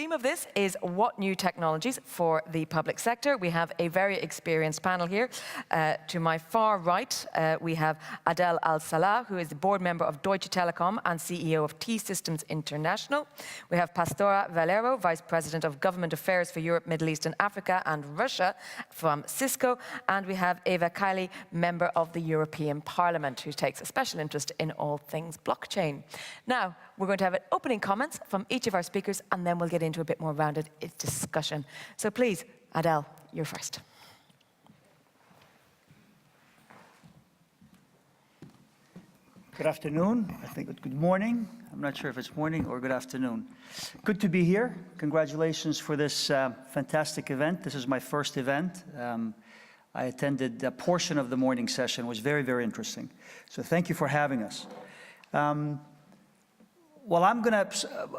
theme of this is what new technologies for the public sector. We have a very experienced panel here. To my far right, we have Adel Al-Saleh, who is the board member of Deutsche Telekom and CEO of T-Systems International. We have Pastora Valero, Vice President of Government Affairs for Europe, Middle East and Africa and Russia from Cisco. And we have Kaili, member of the European Parliament, who takes a special interest in all things blockchain. Now, we're going to have opening comments from each of our speakers, and then we'll get into a bit more rounded discussion. So please, Adel, you're first. Good afternoon. I think good morning. I'm not sure if it's morning or good afternoon. Good to be here. Congratulations for this fantastic event. This is my first event. I attended a portion of the morning session. It was very, very interesting. So thank you for having us. Well,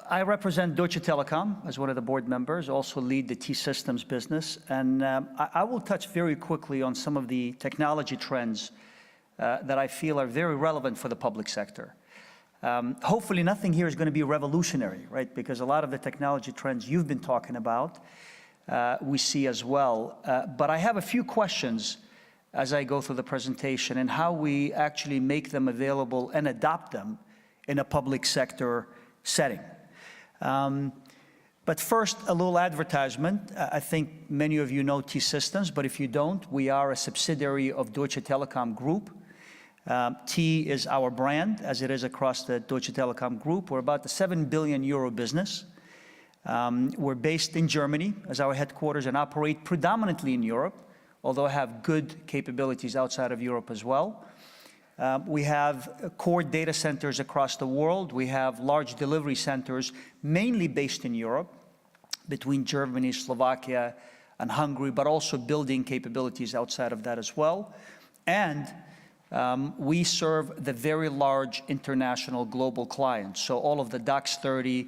I represent Deutsche Telekom as one of the board members, also lead the T-Systems business. And I will touch very quickly on some of the technology trends that I feel are very relevant for the public sector. Hopefully nothing here is going to be revolutionary, right? Because a lot of the technology trends you've been talking about, we see as well. But I have a few questions as I go through the presentation and how we actually make them available and adopt them in a public sector setting. But first, a little advertisement. I think many of you know T-Systems, but if you don't, we are a subsidiary of Deutsche Telekom Group. T is our brand, as it is across the Deutsche Telekom Group. We're about a 7 billion euro business. We're based in Germany as our headquarters and operate predominantly in Europe, although have good capabilities outside of Europe as well. We have core data centers across the world. We have large delivery centers, mainly based in Europe, between Germany, Slovakia, and Hungary, but also building capabilities outside of that as well. And we serve the very large international global clients. So all of the DAX 30,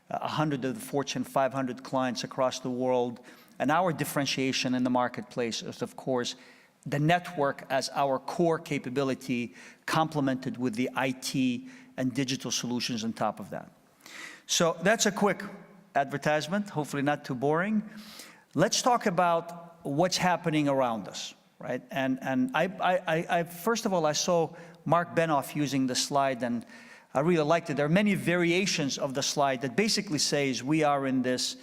100 of the Fortune 500 clients across the world. And our differentiation in the marketplace is, of course, the network as our core capability, complemented with the IT and digital solutions on top of that. So that's a quick advertisement, hopefully not too boring. Let's talk about what's happening around us, right? And I first of all, I saw Mark Benoff using the slide, and I really liked it. There are many variations of the slide that basically says we are in this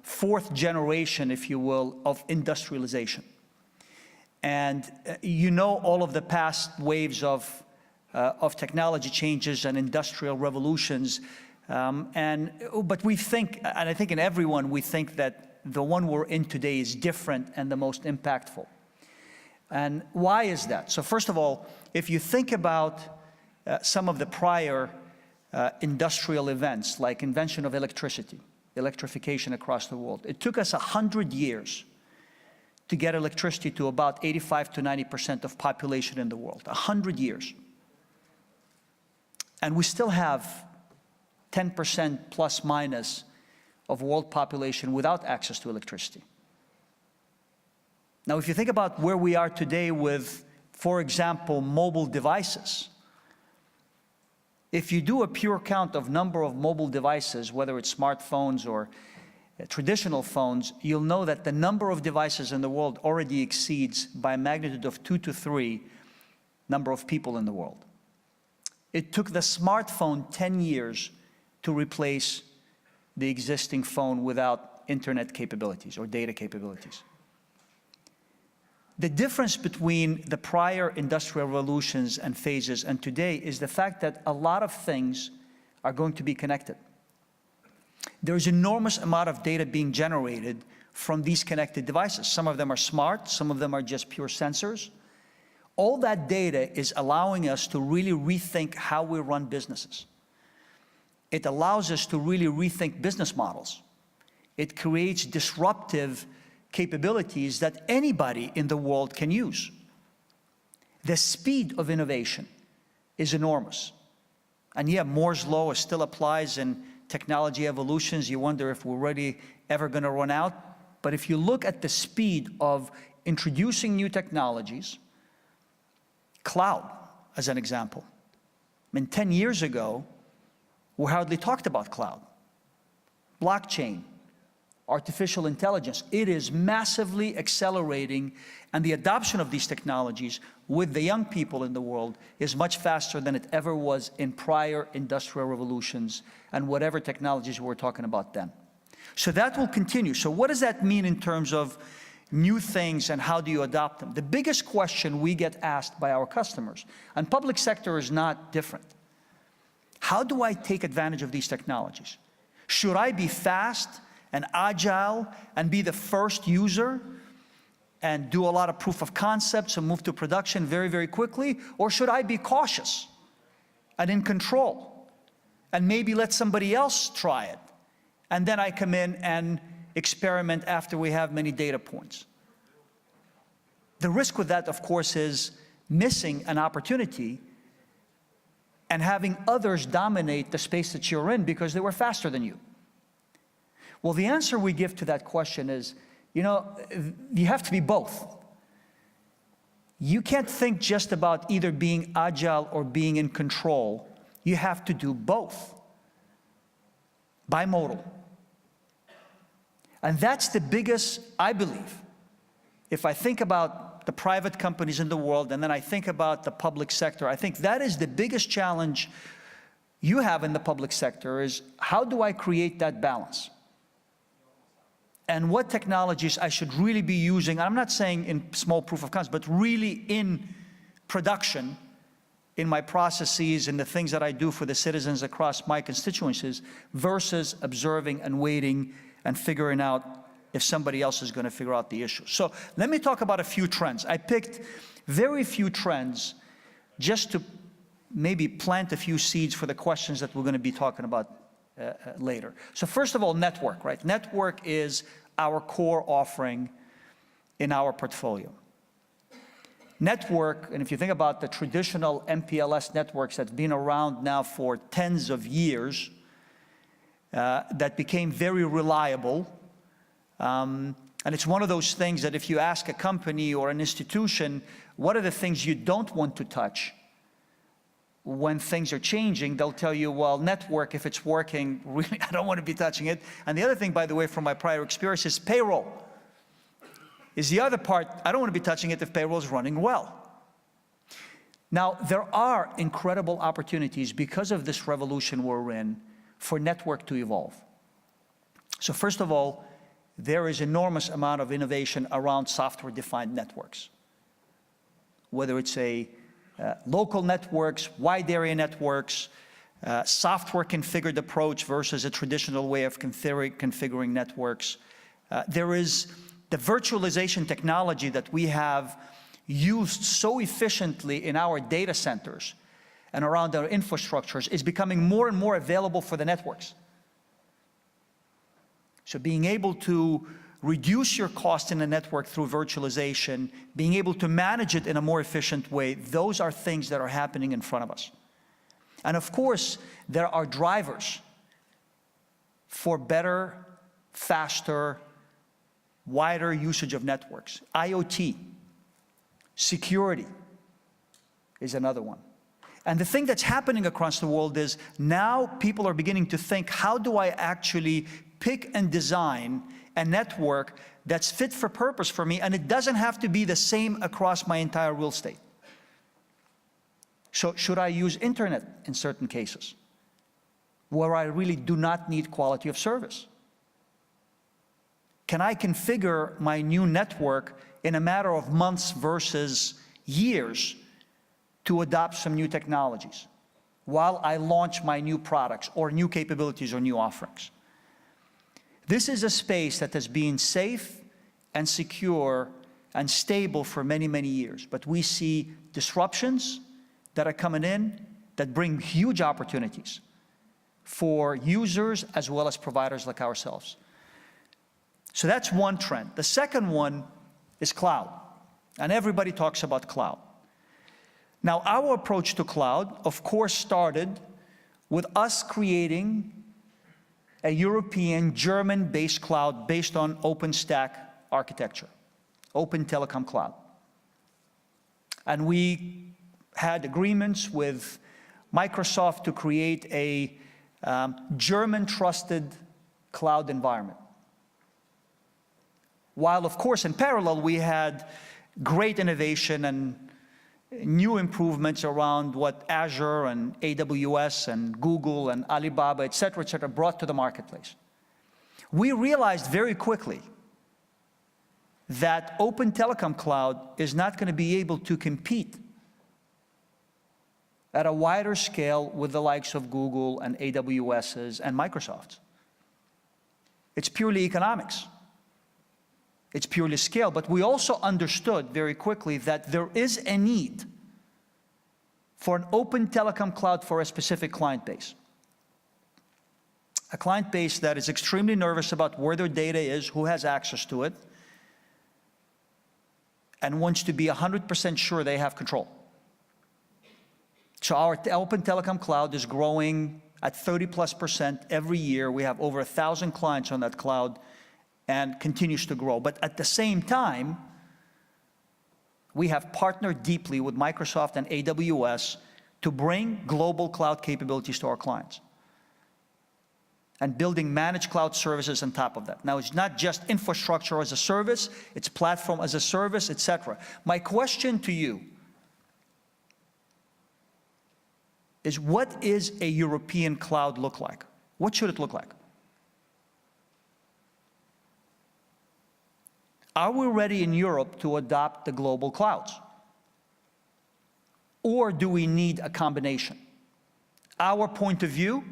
fourth generation, if you will, of industrialization. And you know all of the past waves of technology changes and industrial revolutions. But we think, and I think in everyone, we think that the one we're in today is different and the most impactful. And why is that? So first of all, if you think about some of the prior industrial events, like invention of electricity, electrification across the world, it took us 100 years to get electricity to about 85 to 90% of population in the world, 100 years. And we still have 10% plus minus of world population without access to electricity. Now, if you think about where we are today with, for example, mobile devices, if you do a pure count of number of mobile devices, whether it's smartphones or traditional phones, you'll know that the number of devices in the world already exceeds by a magnitude of 2 to 3 number of people in the world. It took the smartphone 10 years to replace the existing phone without internet capabilities or data capabilities. The difference between the prior industrial revolutions and phases and today is the fact that a lot of things are going to be connected. There's enormous amount of data being generated from these connected devices. Some of them are smart, some of them are just pure sensors. All that data is allowing us to really rethink how we run businesses. It allows us to really rethink business models. It creates disruptive capabilities that anybody in the world can use. The speed of innovation is enormous. And yeah, Moore's law still applies in technology evolutions. You wonder if we're really ever going to run out. But if you look at the speed of introducing new technologies, cloud as an example. I mean, 10 years ago, we hardly talked about cloud. blockchain, artificial intelligence. It is massively accelerating, and the adoption of these technologies with the young people in the world is much faster than it ever was in prior industrial revolutions and whatever technologies we were talking about then. So that will continue. So what does that mean in terms of new things and how do you adopt them? The biggest question we get asked by our customers, and public sector is not different. How do I take advantage of these technologies? Should I be fast and agile and be the first user and do a lot of proof of concepts and move to production very, very quickly? Or should I be cautious and in control and maybe let somebody else try it? And then I come in and experiment after we have many data points. The risk with that, of course, is missing an opportunity and having others dominate the space that you're in because they were faster than you. Well, the answer we give to that question is, you have to be both. You can't think just about either being agile or being in control. You have to do both. Bimodal. And that's the biggest, I believe, if I think about the private companies in the world and then I think about the public sector, I think that is the biggest challenge you have in the public sector is how do I create that balance? And what technologies I should really be using, I'm not saying in small proof of concept, but really in production, in my processes and the things that I do for the citizens across my constituencies versus observing and waiting and figuring out if somebody else is going to figure out the issue. So let me talk about a few trends. I picked very few trends just to maybe plant a few seeds for the questions that we're going to be talking about later. So first of all, network, right? Network is our core offering in our portfolio. Network, and if you think about the traditional MPLS networks that's been around now for tens of years, that became very reliable. And it's one of those things that if you ask a company or an institution, what are the things you don't want to touch? When things are changing, they'll tell you, well, network, if it's working, really, I don't want to be touching it. And the other thing, by the way, from my prior experience is payroll. Is the other part, I don't want to be touching it if payroll is running well. Now, there are incredible opportunities because of this revolution we're in for network to evolve. So first of all, there is enormous amount of innovation around software-defined networks. Whether it's local networks, wide area networks, software configured approach versus a traditional way of configuring networks. There is the virtualization technology that we have used so efficiently in our data centers and around our infrastructures is becoming more and more available for the networks. So being able to reduce your cost in the network through virtualization, being able to manage it in a more efficient way, those are things that are happening in front of us. And of course, there are drivers for better, faster, wider usage of networks. IoT, security is another one. And the thing that's happening across the world is now people are beginning to think, how do I actually pick and design a network that's fit for purpose for me, and it doesn't have to be the same across my entire real estate. So should I use internet in certain cases where I really do not need quality of service? Can I configure my new network in a matter of months versus years to adopt some new technologies while I launch my new products or new capabilities or new offerings? This is a space that has been safe and secure and stable for many, many years. But we see disruptions that are coming in that bring huge opportunities for users as well as providers like ourselves. So that's one trend. The second one is cloud. And everybody talks about cloud. Now, our approach to cloud, of course, started with us creating a European, German-based cloud based on OpenStack architecture, Open Telecom Cloud. And we had agreements with Microsoft to create a German-trusted cloud environment. While, of course, in parallel, we had great innovation and new improvements around what Azure and AWS and Google and Alibaba, et cetera, brought to the marketplace. We realized very quickly that open telecom cloud is not going to be able to compete at a wider scale with the likes of Google and AWS's and Microsoft's. It's purely economics. It's purely scale. But we also understood very quickly that there is a need for an open telecom cloud for a specific client base. A client base that is extremely nervous about where their data is, who has access to it, and wants to be 100% sure they have control. So our open telecom cloud is growing at 30+% every year. We have over 1,000 clients on that cloud and continues to grow. But at the same time, we have partnered deeply with Microsoft and AWS to bring global cloud capabilities to our clients and building managed cloud services on top of that. Now, it's not just infrastructure as a service, it's platform as a service, et cetera. My question to you is, what is a European cloud look like? What should it look like? Are we ready in Europe to adopt the global clouds? Or do we need a combination? Our point of view,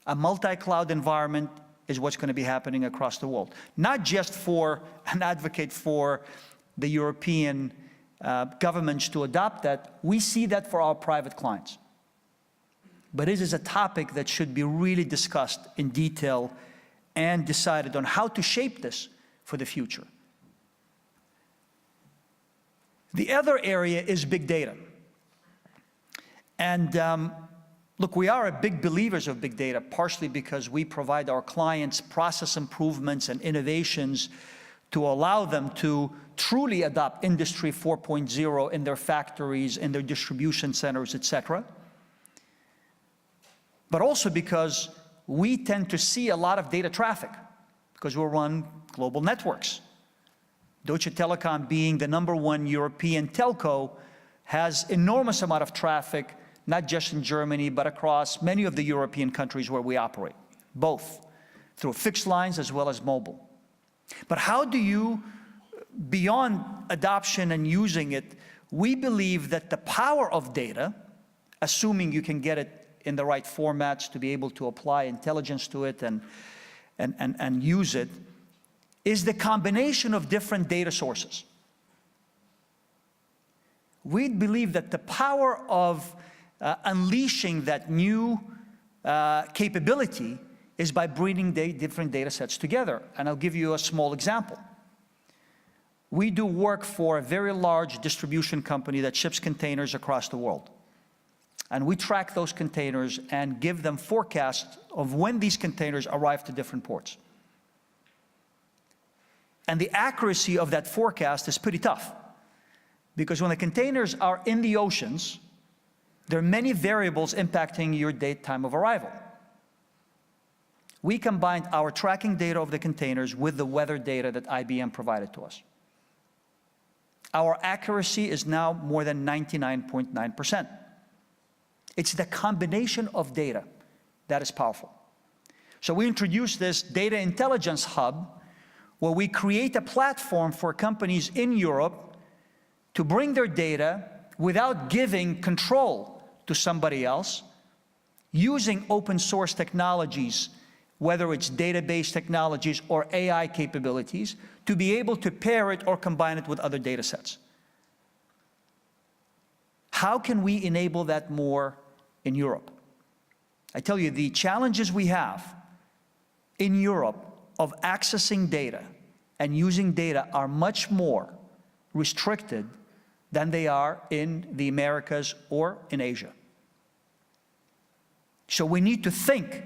a multi-cloud environment is what's going to be happening across the world. Not just for an advocate for the European governments to adopt that. We see that for our private clients. But this is a topic that should be really discussed in detail and decided on how to shape this for the future. The other area is big data. And look, we are big believers of big data, partially because we provide our clients process improvements and innovations to allow them to truly adopt Industry 4.0 in their factories, in their distribution centers, et cetera. But also because we tend to see a lot of data traffic because we run global networks. Deutsche Telekom, being the #1 European telco, has enormous amount of traffic, not just in Germany, but across many of the European countries where we operate, both through fixed lines as well as mobile. But how do you, beyond adoption and using it, we believe that the power of data, assuming you can get it in the right formats to be able to apply intelligence to it and use it, is the combination of different data sources. We believe that the power of unleashing that new capability is by bringing different data sets together. And I'll give you a small example. We do work for a very large distribution company that ships containers across the world. And we track those containers and give them forecasts of when these containers arrive to different ports. And the accuracy of that forecast is pretty tough, because when the containers are in the oceans, there are many variables impacting your date time of arrival. We combined our tracking data of the containers with the weather data that IBM provided to us. Our accuracy is now more than 99.9%. It's the combination of data that is powerful. So we introduced this data intelligence hub, where we create a platform for companies in Europe to bring their data without giving control to somebody else, using open source technologies, whether it's database technologies or AI capabilities, to be able to pair it or combine it with other data sets. How can we enable that more in Europe? I tell you, the challenges we have in Europe of accessing data and using data are much more restricted than they are in the Americas or in Asia. So we need to think,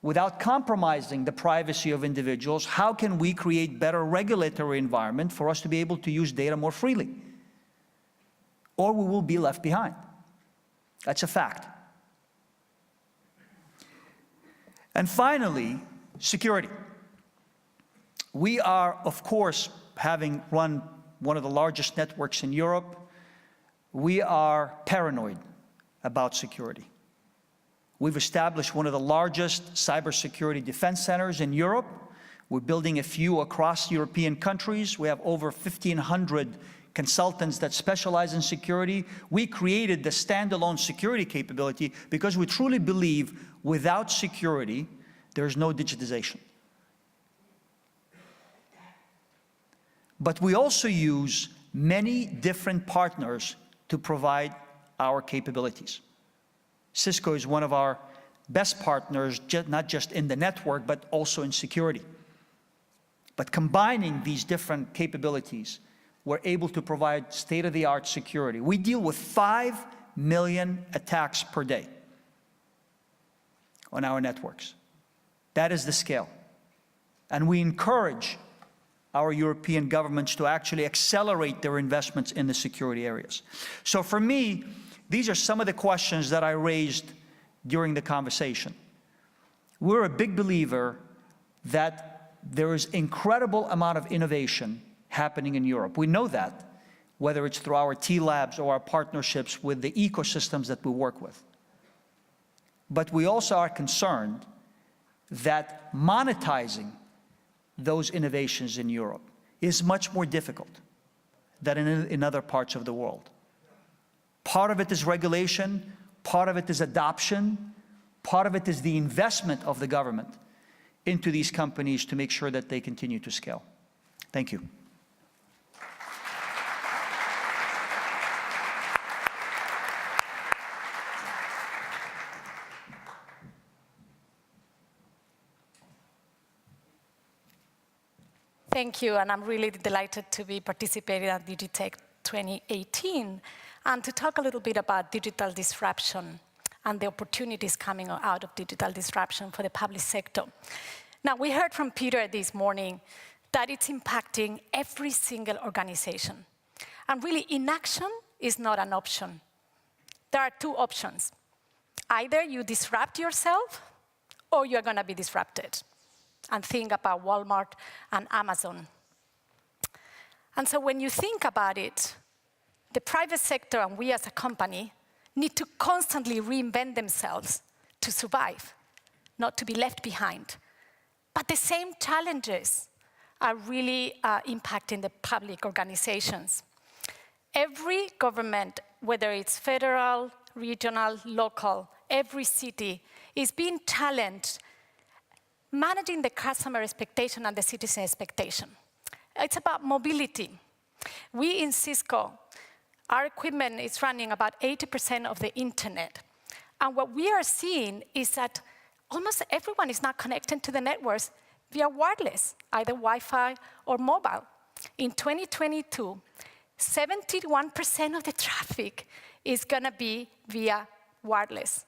without compromising the privacy of individuals, how can we create better regulatory environment for us to be able to use data more freely? Or we will be left behind. That's a fact. And finally, security. We are, of course, having run one of the largest networks in Europe, we are paranoid about security. We've established one of the largest cybersecurity defense centers in Europe. We're building a few across European countries. We have over 1,500 consultants that specialize in security. We created the standalone security capability because we truly believe without security, there's no digitization. But we also use many different partners to provide our capabilities. Cisco is one of our best partners, not just in the network, but also in security. But combining these different capabilities, we're able to provide state-of-the-art security. We deal with 5 million attacks per day on our networks. That is the scale. And we encourage our European governments to actually accelerate their investments in the security areas. So for me, these are some of the questions that I raised during the conversation. We're a big believer that there is incredible amount of innovation happening in Europe. We know that, whether it's through our T-Labs or our partnerships with the ecosystems that we work with. But we also are concerned that monetizing those innovations in Europe is much more difficult than in other parts of the world. Part of it is regulation, part of it is adoption, part of it is the investment of the government into these companies to make sure that they continue to scale. Thank you. Thank you, and I'm really delighted to be participating at DIGITEC 2018 and to talk a little bit about digital disruption and the opportunities coming out of digital disruption for the public sector. Now, we heard from Peter this morning that it's impacting every single organization. And really, inaction is not an option. There are two options. Either you disrupt yourself or you're going to be disrupted. And think about Walmart and Amazon. And so when you think about it, the private sector and we as a company need to constantly reinvent themselves to survive, not to be left behind. But the same challenges are really impacting the public organizations. Every government, whether it's federal, regional, local, every city is being challenged managing the customer expectation and the citizen expectation. It's about mobility. We in Cisco, our equipment is running about 80% of the internet. And what we are seeing is that almost everyone is now connected to the networks via wireless, either Wi-Fi or mobile. In 2022, 71% of the traffic is going to be via wireless.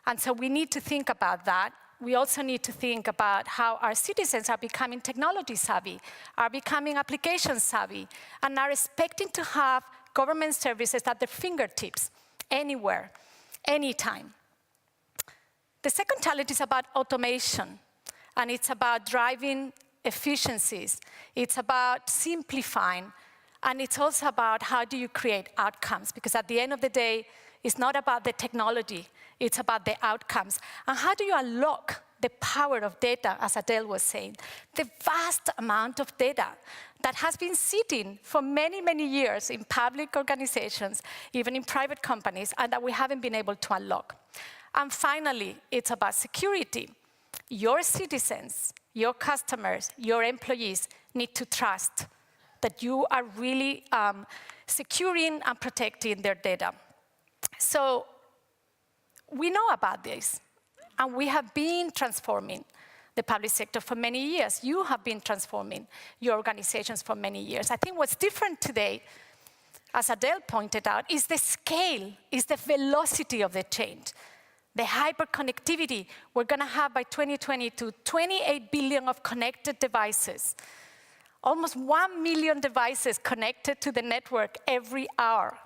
And so we need to think about that. We also need to think about how our citizens are becoming technology savvy, are becoming application savvy, and are expecting to have government services at their fingertips, anywhere, anytime. The second challenge is about automation, and it's about driving efficiencies. It's about simplifying, and it's also about how do you create outcomes, because at the end of the day, it's not about the technology, it's about the outcomes. And how do you unlock the power of data, as Adel was saying? The vast amount of data that has been sitting for many, many years in public organizations, even in private companies, and that we haven't been able to unlock. And finally, it's about security. Your citizens, your customers, your employees need to trust that you are really securing and protecting their data. So we know about this, and we have been transforming the public sector for many years. You have been transforming your organizations for many years. I think what's different today, as Adel pointed out, is the scale, is the velocity of the change. The hyperconnectivity, we're going to have by 2022, 28 billion of connected devices. Almost 1 million devices connected to the network every hour.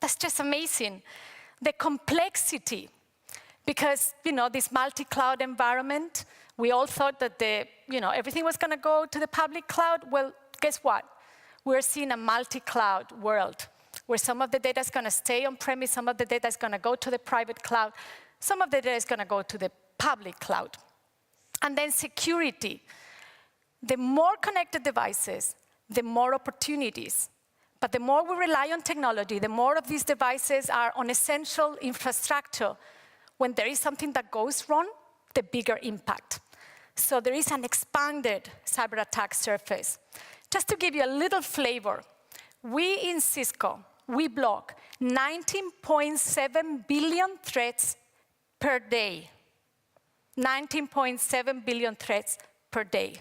That's just amazing. The complexity, Because, this multi-cloud environment, we all thought that everything was going to go to the public cloud. Well, guess what? We're seeing a multi-cloud world where some of the data is going to stay on-premise, some of the data is going to go to the private cloud, some of the data is going to go to the public cloud. And then security. The more connected devices, the more opportunities. But the more we rely on technology, the more of these devices are on essential infrastructure. When there is something that goes wrong, the bigger impact. So there is an expanded cyber attack surface. Just to give you a little flavor, we in Cisco, we block 19.7 billion threats per day. 19.7 billion threats per day.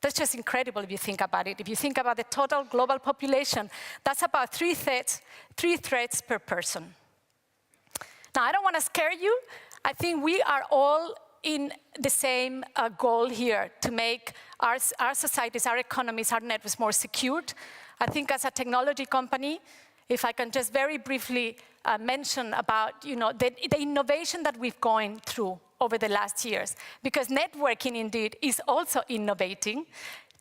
That's just incredible if you think about it. If you think about the total global population, that's about three threats per person. Now, I don't want to scare you. I think we are all in the same goal here, to make our societies, our economies, our networks more secured. I think as a technology company, if I can just very briefly mention about the innovation that we've gone through over the last years, because networking indeed is also innovating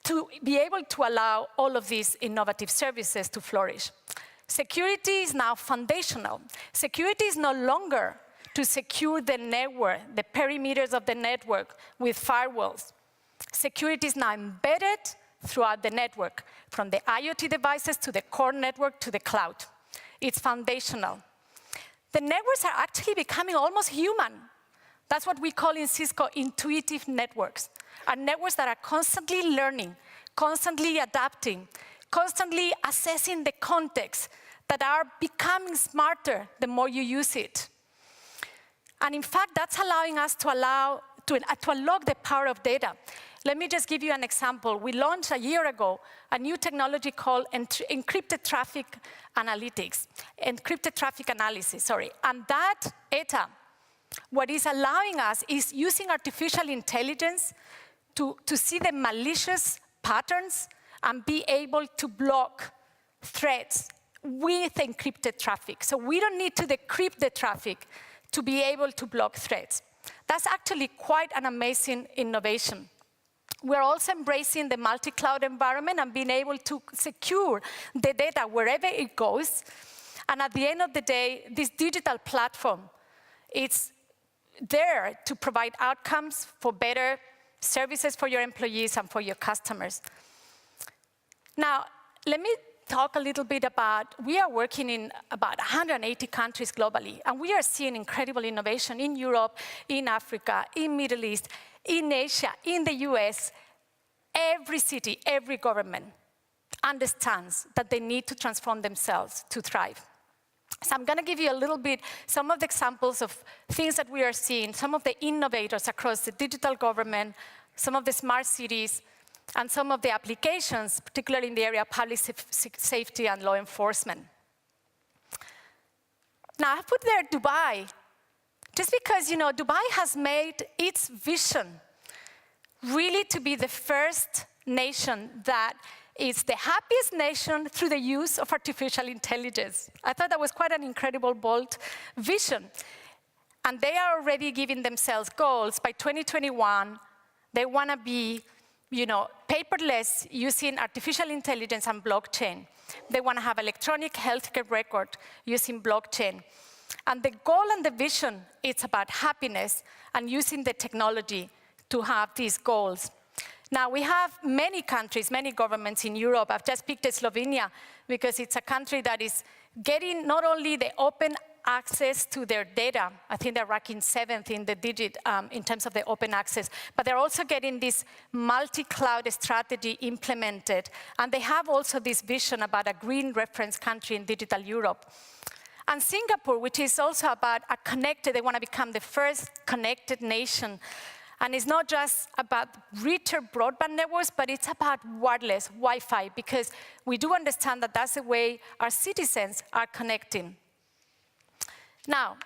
to be able to allow all of these innovative services to flourish. Security is now foundational. Security is no longer to secure the network, the perimeters of the network with firewalls. Security is now embedded throughout the network, from the IoT devices to the core network to the cloud. It's foundational. The networks are actually becoming almost human. That's what we call in Cisco intuitive networks. Are networks that are constantly learning, constantly adapting, constantly assessing the context, that are becoming smarter the more you use it. And in fact, that's allowing us to unlock the power of data. Let me just give you an example. We launched a year ago a new technology called encrypted traffic analysis. And that ETA, what is allowing us is using artificial intelligence to see the malicious patterns and be able to block threats with encrypted traffic. So we don't need to decrypt the traffic to be able to block threats. That's actually quite an amazing innovation. We're also embracing the multi-cloud environment and being able to secure the data wherever it goes. And at the end of the day, this digital platform, it's there to provide outcomes for better services for your employees and for your customers. Now, let me talk a little bit about, we are working in about 180 countries globally, and we are seeing incredible innovation in Europe, in Africa, in Middle East, in Asia, in the US. Every city, every government understands that they need to transform themselves to thrive. So I'm going to give you a little bit, some of the examples of things that we are seeing, some of the innovators across the digital government, some of the smart cities, and some of the applications, particularly in the area of public safety and law enforcement. Now, I've put there Dubai, just because, Dubai has made its vision really to be the first nation that is the happiest nation through the use of artificial intelligence. I thought that was quite an incredible, bold vision. And they are already giving themselves goals. By 2021, they want to be paperless using artificial intelligence and blockchain. They want to have electronic healthcare record using blockchain. And the goal and the vision, it's about happiness and using the technology to have these goals. Now, we have many countries, many governments in Europe. I've just picked Slovenia because it's a country that is getting not only the open access to their data. I think they're ranking 7th in the digit in terms of the open access, but they're also getting this multi-cloud strategy implemented. And they have also this vision about a green reference country in digital Europe. And Singapore, which is also about a connected, they want to become the first connected nation. And it's not just about richer broadband networks, but it's about wireless, Wi-Fi, because we do understand that that's the way our citizens are connecting. Now,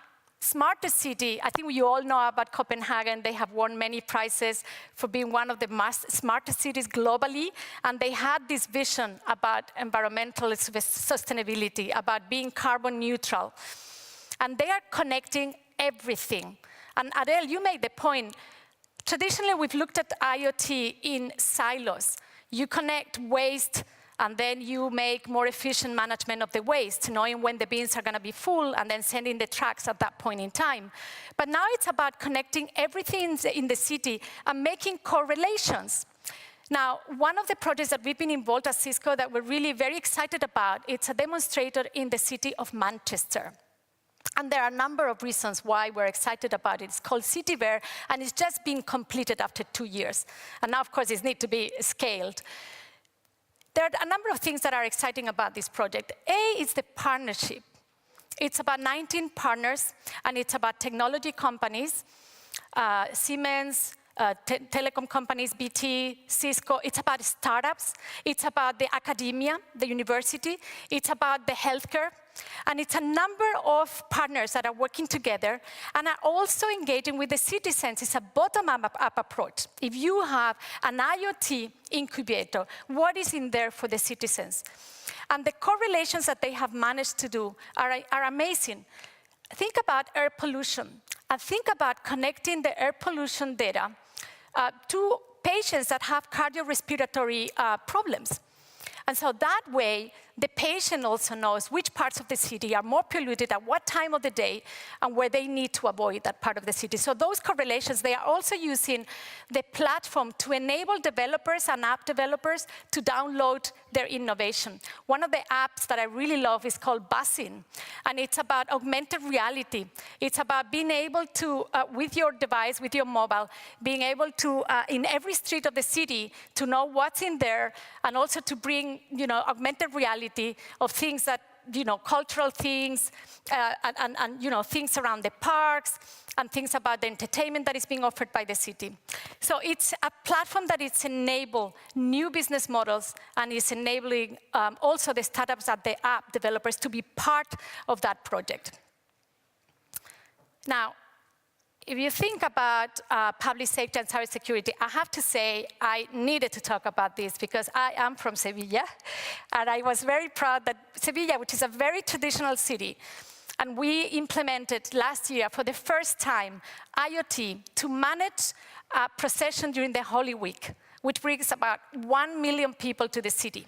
smartest city, I think you all know about Copenhagen. They have won many prizes for being one of the smartest cities globally. And they had this vision about environmental sustainability, about being carbon neutral. And they are connecting everything. And Adel, you made the point. Traditionally, we've looked at IoT in silos. You connect waste, and then you make more efficient management of the waste, knowing when the bins are going to be full, and then sending the trucks at that point in time. But now it's about connecting everything in the city and making correlations. Now, one of the projects that we've been involved at Cisco that we're really very excited about, it's a demonstrator in the city of Manchester. And there are a number of reasons why we're excited about it. It's called CityVer, and it's just being completed after 2 years. And now, of course, it needs to be scaled. There are a number of things that are exciting about this project. A is the partnership. It's about 19 partners, and it's about technology companies, Siemens, telecom companies, BT, Cisco. It's about startups. It's about the academia, the university. It's about the healthcare. And it's a number of partners that are working together and are also engaging with the citizens. It's a bottom-up approach. If you have an IoT incubator, what is in there for the citizens? And the correlations that they have managed to do are amazing. Think about air pollution, and think about connecting the air pollution data to patients that have cardiorespiratory problems. And so that way, the patient also knows which parts of the city are more polluted at what time of the day and where they need to avoid that part of the city. So those correlations, they are also using the platform to enable developers and app developers to download their innovation. One of the apps that I really love is called Buzzing, and it's about augmented reality. It's about being able to, with your device, with your mobile, being able to, in every street of the city, to know what's in there, and also to bring, augmented reality of things that, cultural things, and things around the parks, and things about the entertainment that is being offered by the city. So it's a platform that is enable new business models, and is enabling also the startups and the app developers to be part of that project. Now, if you think about public safety and cybersecurity, I have to say I needed to talk about this because I am from Sevilla, and I was very proud that Sevilla, which is a very traditional city, and we implemented last year for the first time IoT to manage a procession during the Holy Week, which brings about 1 million people to the city.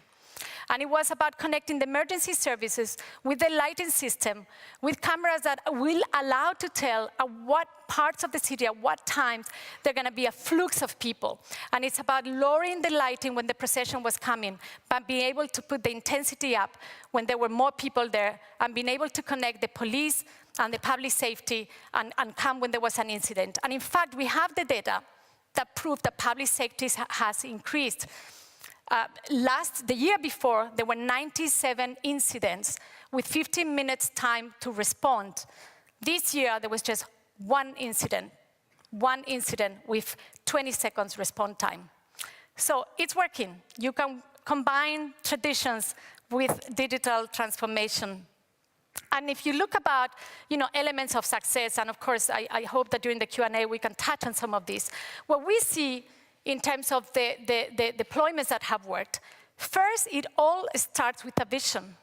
And it was about connecting the emergency services with the lighting system, with cameras that will allow to tell at what parts of the city, at what times, there are going to be a flux of people. And it's about lowering the lighting when the procession was coming, but being able to put the intensity up when there were more people there, and being able to connect the police and the public safety and come when there was an incident. And in fact, we have the data that prove that public safety has increased. The year before, there were 97 incidents with 15 minutes time to respond. This year, there was just one incident with 20 seconds response time. So it's working. You can combine traditions with digital transformation. And if you look about, elements of success, and of course, I hope that during the Q&A we can touch on some of these, what we see in terms of the deployments that have worked. First, it all starts with a vision.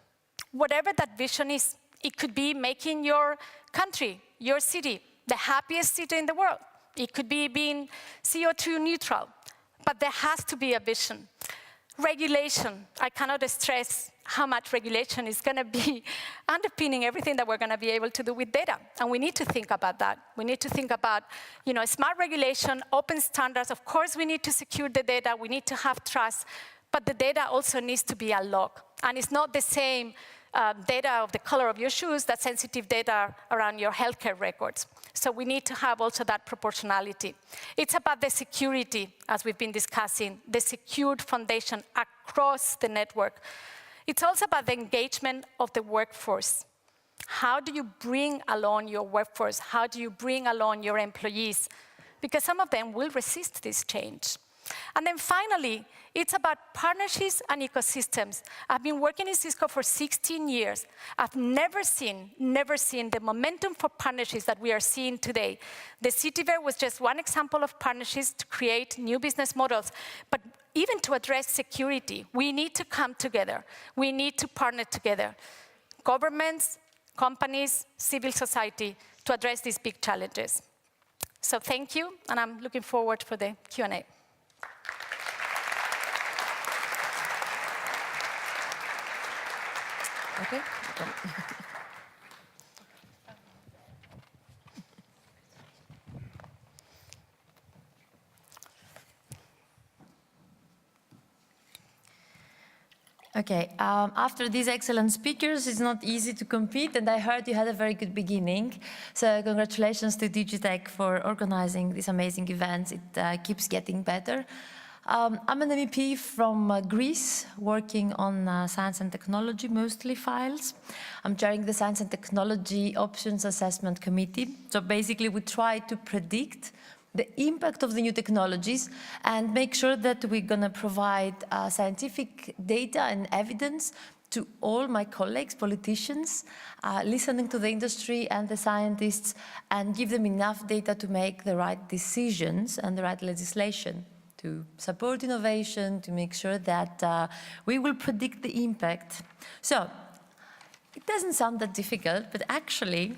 Whatever that vision is, it could be making your country, your city, the happiest city in the world. It could be being CO2 neutral, but there has to be a vision. Regulation, I cannot stress how much regulation is going to be underpinning everything that we're going to be able to do with data. And we need to think about that. We need to think about, smart regulation, open standards. Of course, we need to secure the data. We need to have trust. But the data also needs to be unlocked. And it's not the same data of the color of your shoes, that sensitive data around your healthcare records. So we need to have also that proportionality. It's about the security, as we've been discussing, the secured foundation across the network. It's also about the engagement of the workforce. How do you bring along your workforce? How do you bring along your employees? Because some of them will resist this change. And then finally, it's about partnerships and ecosystems. I've been working in Cisco for 16 years. I've never seen the momentum for partnerships that we are seeing today. The CityVer was just one example of partnerships to create new business models. But even to address security, we need to come together. We need to partner together. Governments, companies, civil society, to address these big challenges. So thank you, and I'm looking forward for the Q&A. Okay. Okay, after these excellent speakers, it's not easy to compete, and I heard you had a very good beginning. So congratulations to DIGITEC for organizing these amazing events. It keeps getting better. I'm an MEP from Greece, working on science and technology, mostly files. I'm chairing the Science and Technology Options Assessment Committee. So basically, we try to predict the impact of the new technologies and make sure that we're going to provide scientific data and evidence to all my colleagues, politicians, listening to the industry and the scientists, and give them enough data to make the right decisions and the right legislation to support innovation, to make sure that we will predict the impact. So it doesn't sound that difficult, but actually,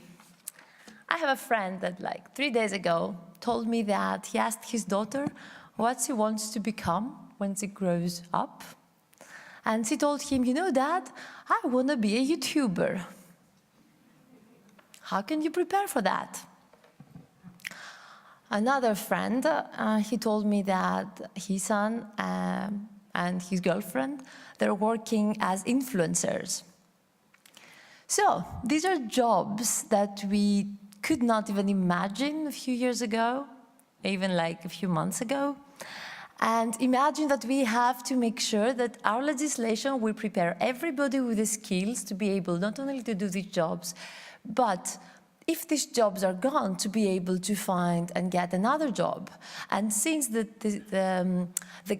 I have a friend that like 3 days ago told me that he asked his daughter what she wants to become when she grows up. And she told him, you know, Dad, I want to be a YouTuber. How can you prepare for that? Another friend, he told me that his son and his girlfriend, they're working as influencers. So these are jobs that we could not even imagine a few years ago, even like a few months ago. And imagine that we have to make sure that our legislation will prepare everybody with the skills to be able not only to do these jobs, but if these jobs are gone, to be able to find and get another job. And since the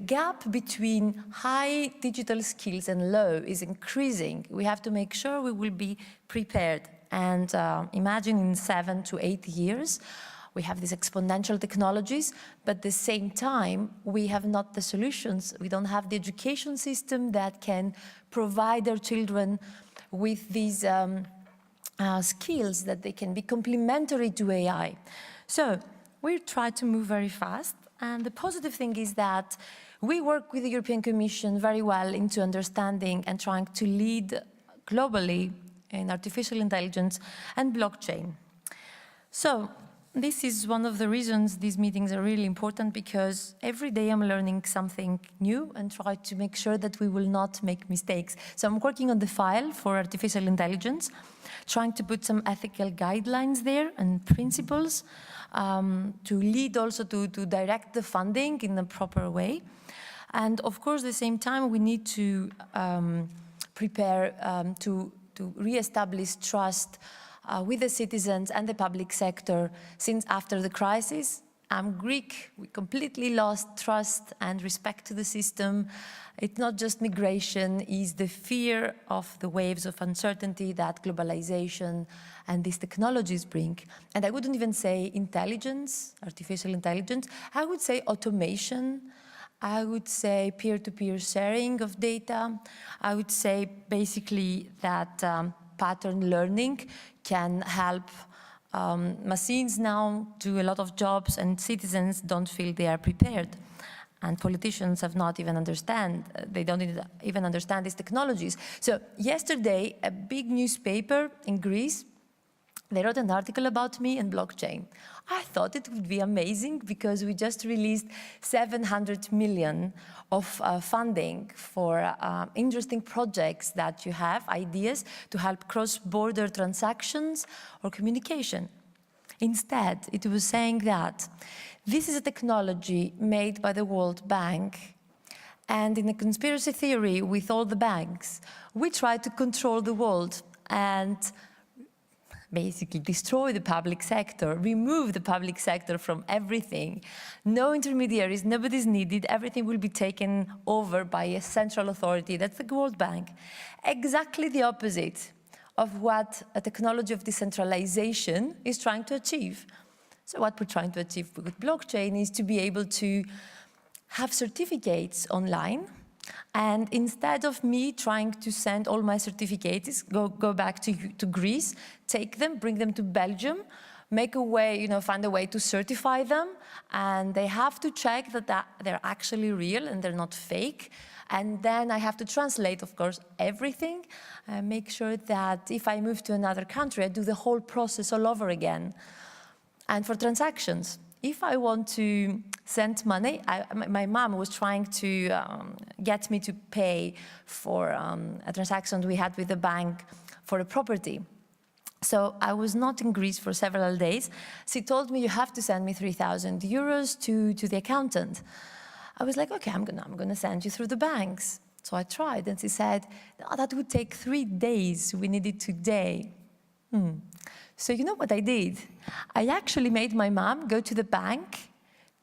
gap between high digital skills and low is increasing, we have to make sure we will be prepared. And imagine in 7 to 8 years, we have these exponential technologies, but at the same time, we have not the solutions. We don't have the education system that can provide our children with these skills that they can be complementary to AI. So we try to move very fast. And the positive thing is that we work with the European Commission very well into understanding and trying to lead globally in artificial intelligence and blockchain. So this is one of the reasons these meetings are really important, because every day I'm learning something new and try to make sure that we will not make mistakes. So I'm working on the file for artificial intelligence, trying to put some ethical guidelines there and principles to lead also to direct the funding in a proper way. And of course, at the same time, we need to prepare to re-establish trust with the citizens and the public sector, since after the crisis, I'm Greek, we completely lost trust and respect to the system. It's not just migration, it's the fear of the waves of uncertainty that globalization and these technologies bring. And I wouldn't even say intelligence, artificial intelligence, I would say automation, I would say peer-to-peer sharing of data, I would say basically that pattern learning can help machines now do a lot of jobs, and citizens don't feel they are prepared. And politicians have not even they don't even understand these technologies. So yesterday, a big newspaper in Greece, they wrote an article about me and blockchain. I thought it would be amazing because we just released 700 million of funding for interesting projects that you have, ideas to help cross-border transactions or communication. Instead, it was saying that this is a technology made by the World Bank, and in a conspiracy theory with all the banks, we try to control the world and basically destroy the public sector, remove the public sector from everything. No intermediaries, nobody's needed, everything will be taken over by a central authority, that's the World Bank. Exactly the opposite of what a technology of decentralization is trying to achieve. So what we're trying to achieve with blockchain is to be able to have certificates online. And instead of me trying to send all my certificates, go back to Greece, take them, bring them to Belgium, make a way, find a way to certify them, and they have to check that they're actually real and they're not fake. And then I have to translate, of course, everything, and make sure that if I move to another country, I do the whole process all over again. And for transactions, if I want to send money, my mom was trying to get me to pay for a transaction we had with the bank for a property. So I was not in Greece for several days. She told me, you have to send me 3,000 euros to the accountant. I was like, okay, I'm gonna send you through the banks. So I tried, and she said, oh, that would take 3 days. We need it today. So you know what I did? I actually made my mom go to the bank,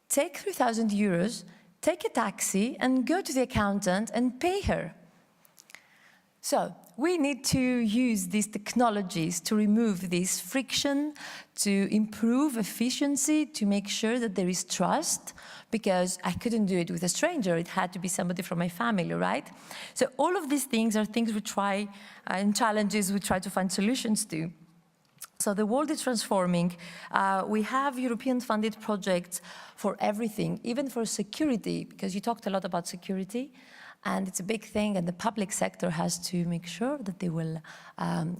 take 3,000 euros, take a taxi, and go to the accountant and pay her. So we need to use these technologies to remove this friction, to improve efficiency, to make sure that there is trust, because I couldn't do it with a stranger. It had to be somebody from my family, right? So all of these things are things we try, and challenges we try to find solutions to. So the world is transforming. We have European-funded projects for everything, even for security, because you talked a lot about security. And it's a big thing, and the public sector has to make sure that they will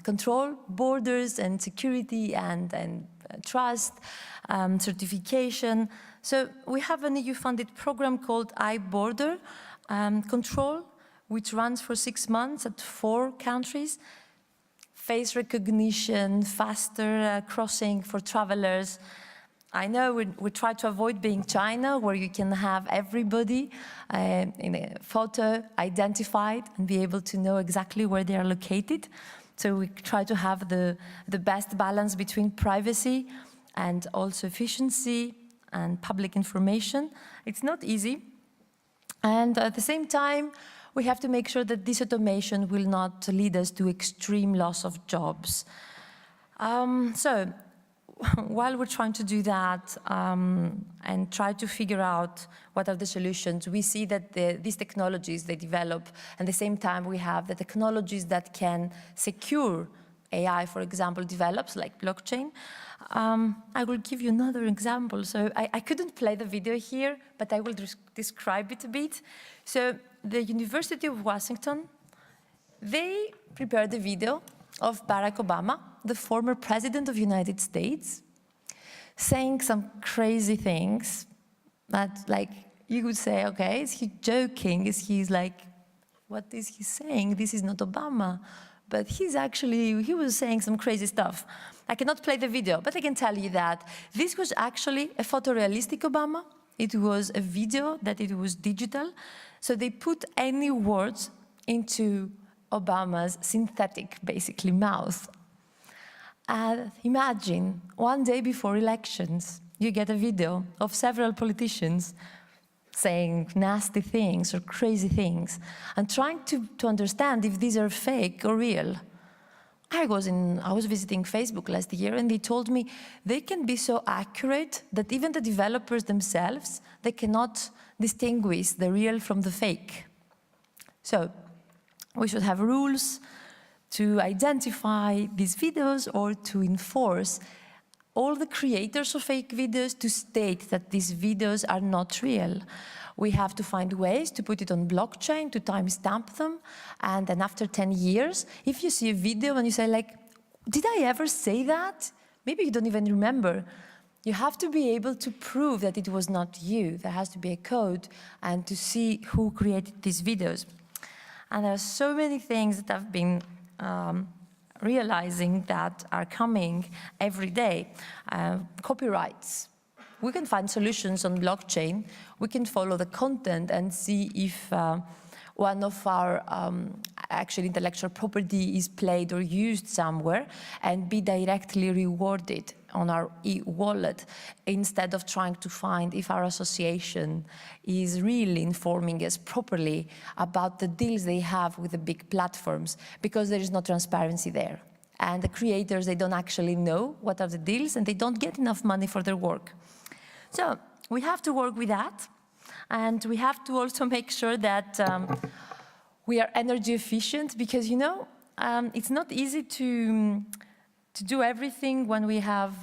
control borders and security and trust, certification. So we have an EU-funded program called iBorder Control, which runs for 6 months at 4 countries. Face recognition, faster crossing for travelers. I know we try to avoid being China, where you can have everybody in a photo identified and be able to know exactly where they are located. So we try to have the best balance between privacy and also efficiency and public information. It's not easy. And at the same time, we have to make sure that this automation will not lead us to extreme loss of jobs. So while we're trying to do that and try to figure out what are the solutions, we see that these technologies, they develop, and at the same time we have the technologies that can secure AI, for example, develops, like blockchain. I will give you another example. So I couldn't play the video here, but I will describe it a bit. So the University of Washington, they prepared a video of Barack Obama, the former president of the United States, saying some crazy things that, like, you would say, okay, is he joking? Is he like, what is he saying? This is not Obama. But he was saying some crazy stuff. I cannot play the video, but I can tell you that this was actually a photorealistic Obama. It was a video that it was digital. So they put any words into Obama's synthetic, basically, mouth. Imagine, one day before elections, you get a video of several politicians saying nasty things or crazy things and trying to understand if these are fake or real. I was visiting Facebook last year, and they told me they can be so accurate that even the developers themselves, they cannot distinguish the real from the fake. So we should have rules to identify these videos or to enforce all the creators of fake videos to state that these videos are not real. We have to find ways to put it on blockchain, to timestamp them, and then after 10 years, if you see a video and you say, like, did I ever say that? Maybe you don't even remember. You have to be able to prove that it was not you. There has to be a code and to see who created these videos. And there are so many things that I've been realizing that are coming every day. Copyrights. We can find solutions on blockchain. We can follow the content and see if one of our actual intellectual property is played or used somewhere and be directly rewarded on our e-wallet, instead of trying to find if our association is really informing us properly about the deals they have with the big platforms, because there is no transparency there. And the creators, they don't actually know what are the deals, and they don't get enough money for their work. So we have to work with that, and we have to also make sure that we are energy efficient, because, you know, it's not easy to do everything when we have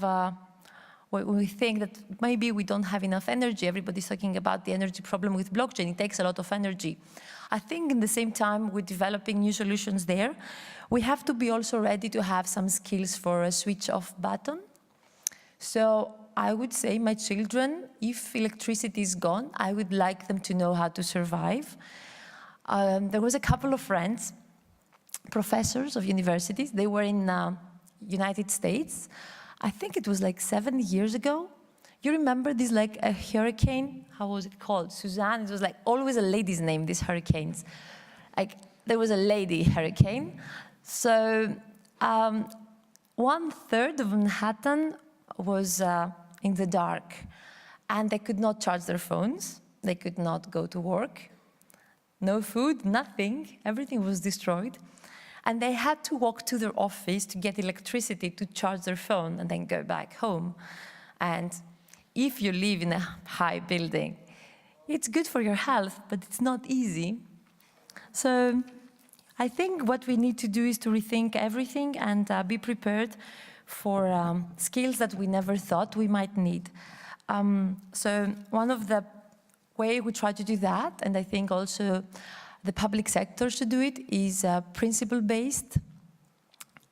when we think that maybe we don't have enough energy. Everybody's talking about the energy problem with blockchain. It takes a lot of energy. I think in the same time we're developing new solutions there. We have to be also ready to have some skills for a switch off button. So I would say my children, if electricity is gone, I would like them to know how to survive. There was a couple of friends, professors of universities. They were in United States. I think it was like 7 years ago. You remember this, like a hurricane? How was it called? Suzanne? It was like always a lady's name, these hurricanes. Like there was a lady hurricane. So 1/3 of Manhattan was in the dark, and they could not charge their phones. They could not go to work. No food, nothing. Everything was destroyed. And they had to walk to their office to get electricity to charge their phone and then go back home. And if you live in a high building, it's good for your health, but it's not easy. So I think what we need to do is to rethink everything and be prepared for skills that we never thought we might need. So one of the way we try to do that, and I think also the public sector should do it, is principle-based.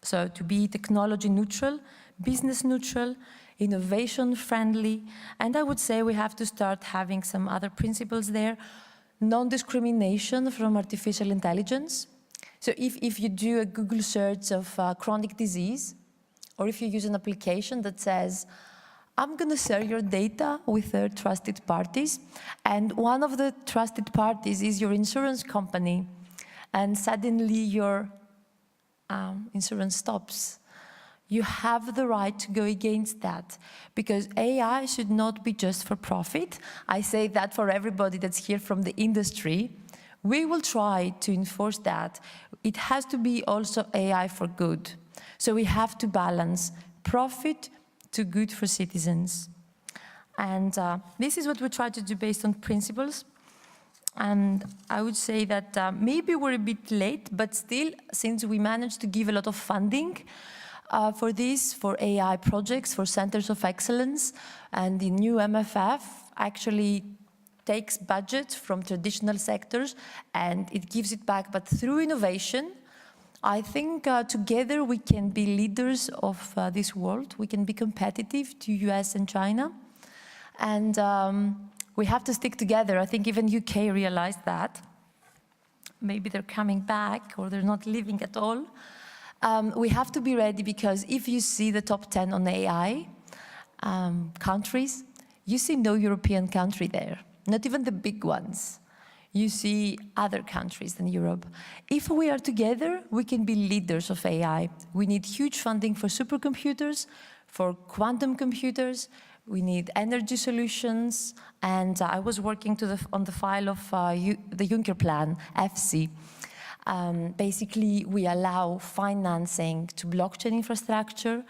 So to be technology neutral, business neutral, innovation friendly, and I would say we have to start having some other principles there. Non-discrimination from artificial intelligence. So if you do a Google search of chronic disease, or if you use an application that says, I'm going to share your data with trusted parties, and one of the trusted parties is your insurance company, and suddenly your insurance stops. You have the right to go against that, because AI should not be just for profit. I say that for everybody that's here from the industry. We will try to enforce that. It has to be also AI for good. So we have to balance profit to good for citizens. And this is what we try to do based on principles. And I would say that maybe we're a bit late, but still, since we managed to give a lot of funding for this, for AI projects, for centers of excellence, and the new MFF actually takes budget from traditional sectors and it gives it back, but through innovation. I think together we can be leaders of this world. We can be competitive to US and China. And we have to stick together. I think even UK realized that. Maybe they're coming back or they're not leaving at all. We have to be ready, because if you see the top 10 on AI countries, you see no European country there, not even the big ones. You see other countries than Europe. If we are together, we can be leaders of AI. We need huge funding for supercomputers, for quantum computers. We need energy solutions. And I was working on the file of the Juncker Plan, FC. Basically, we allow financing to blockchain infrastructure,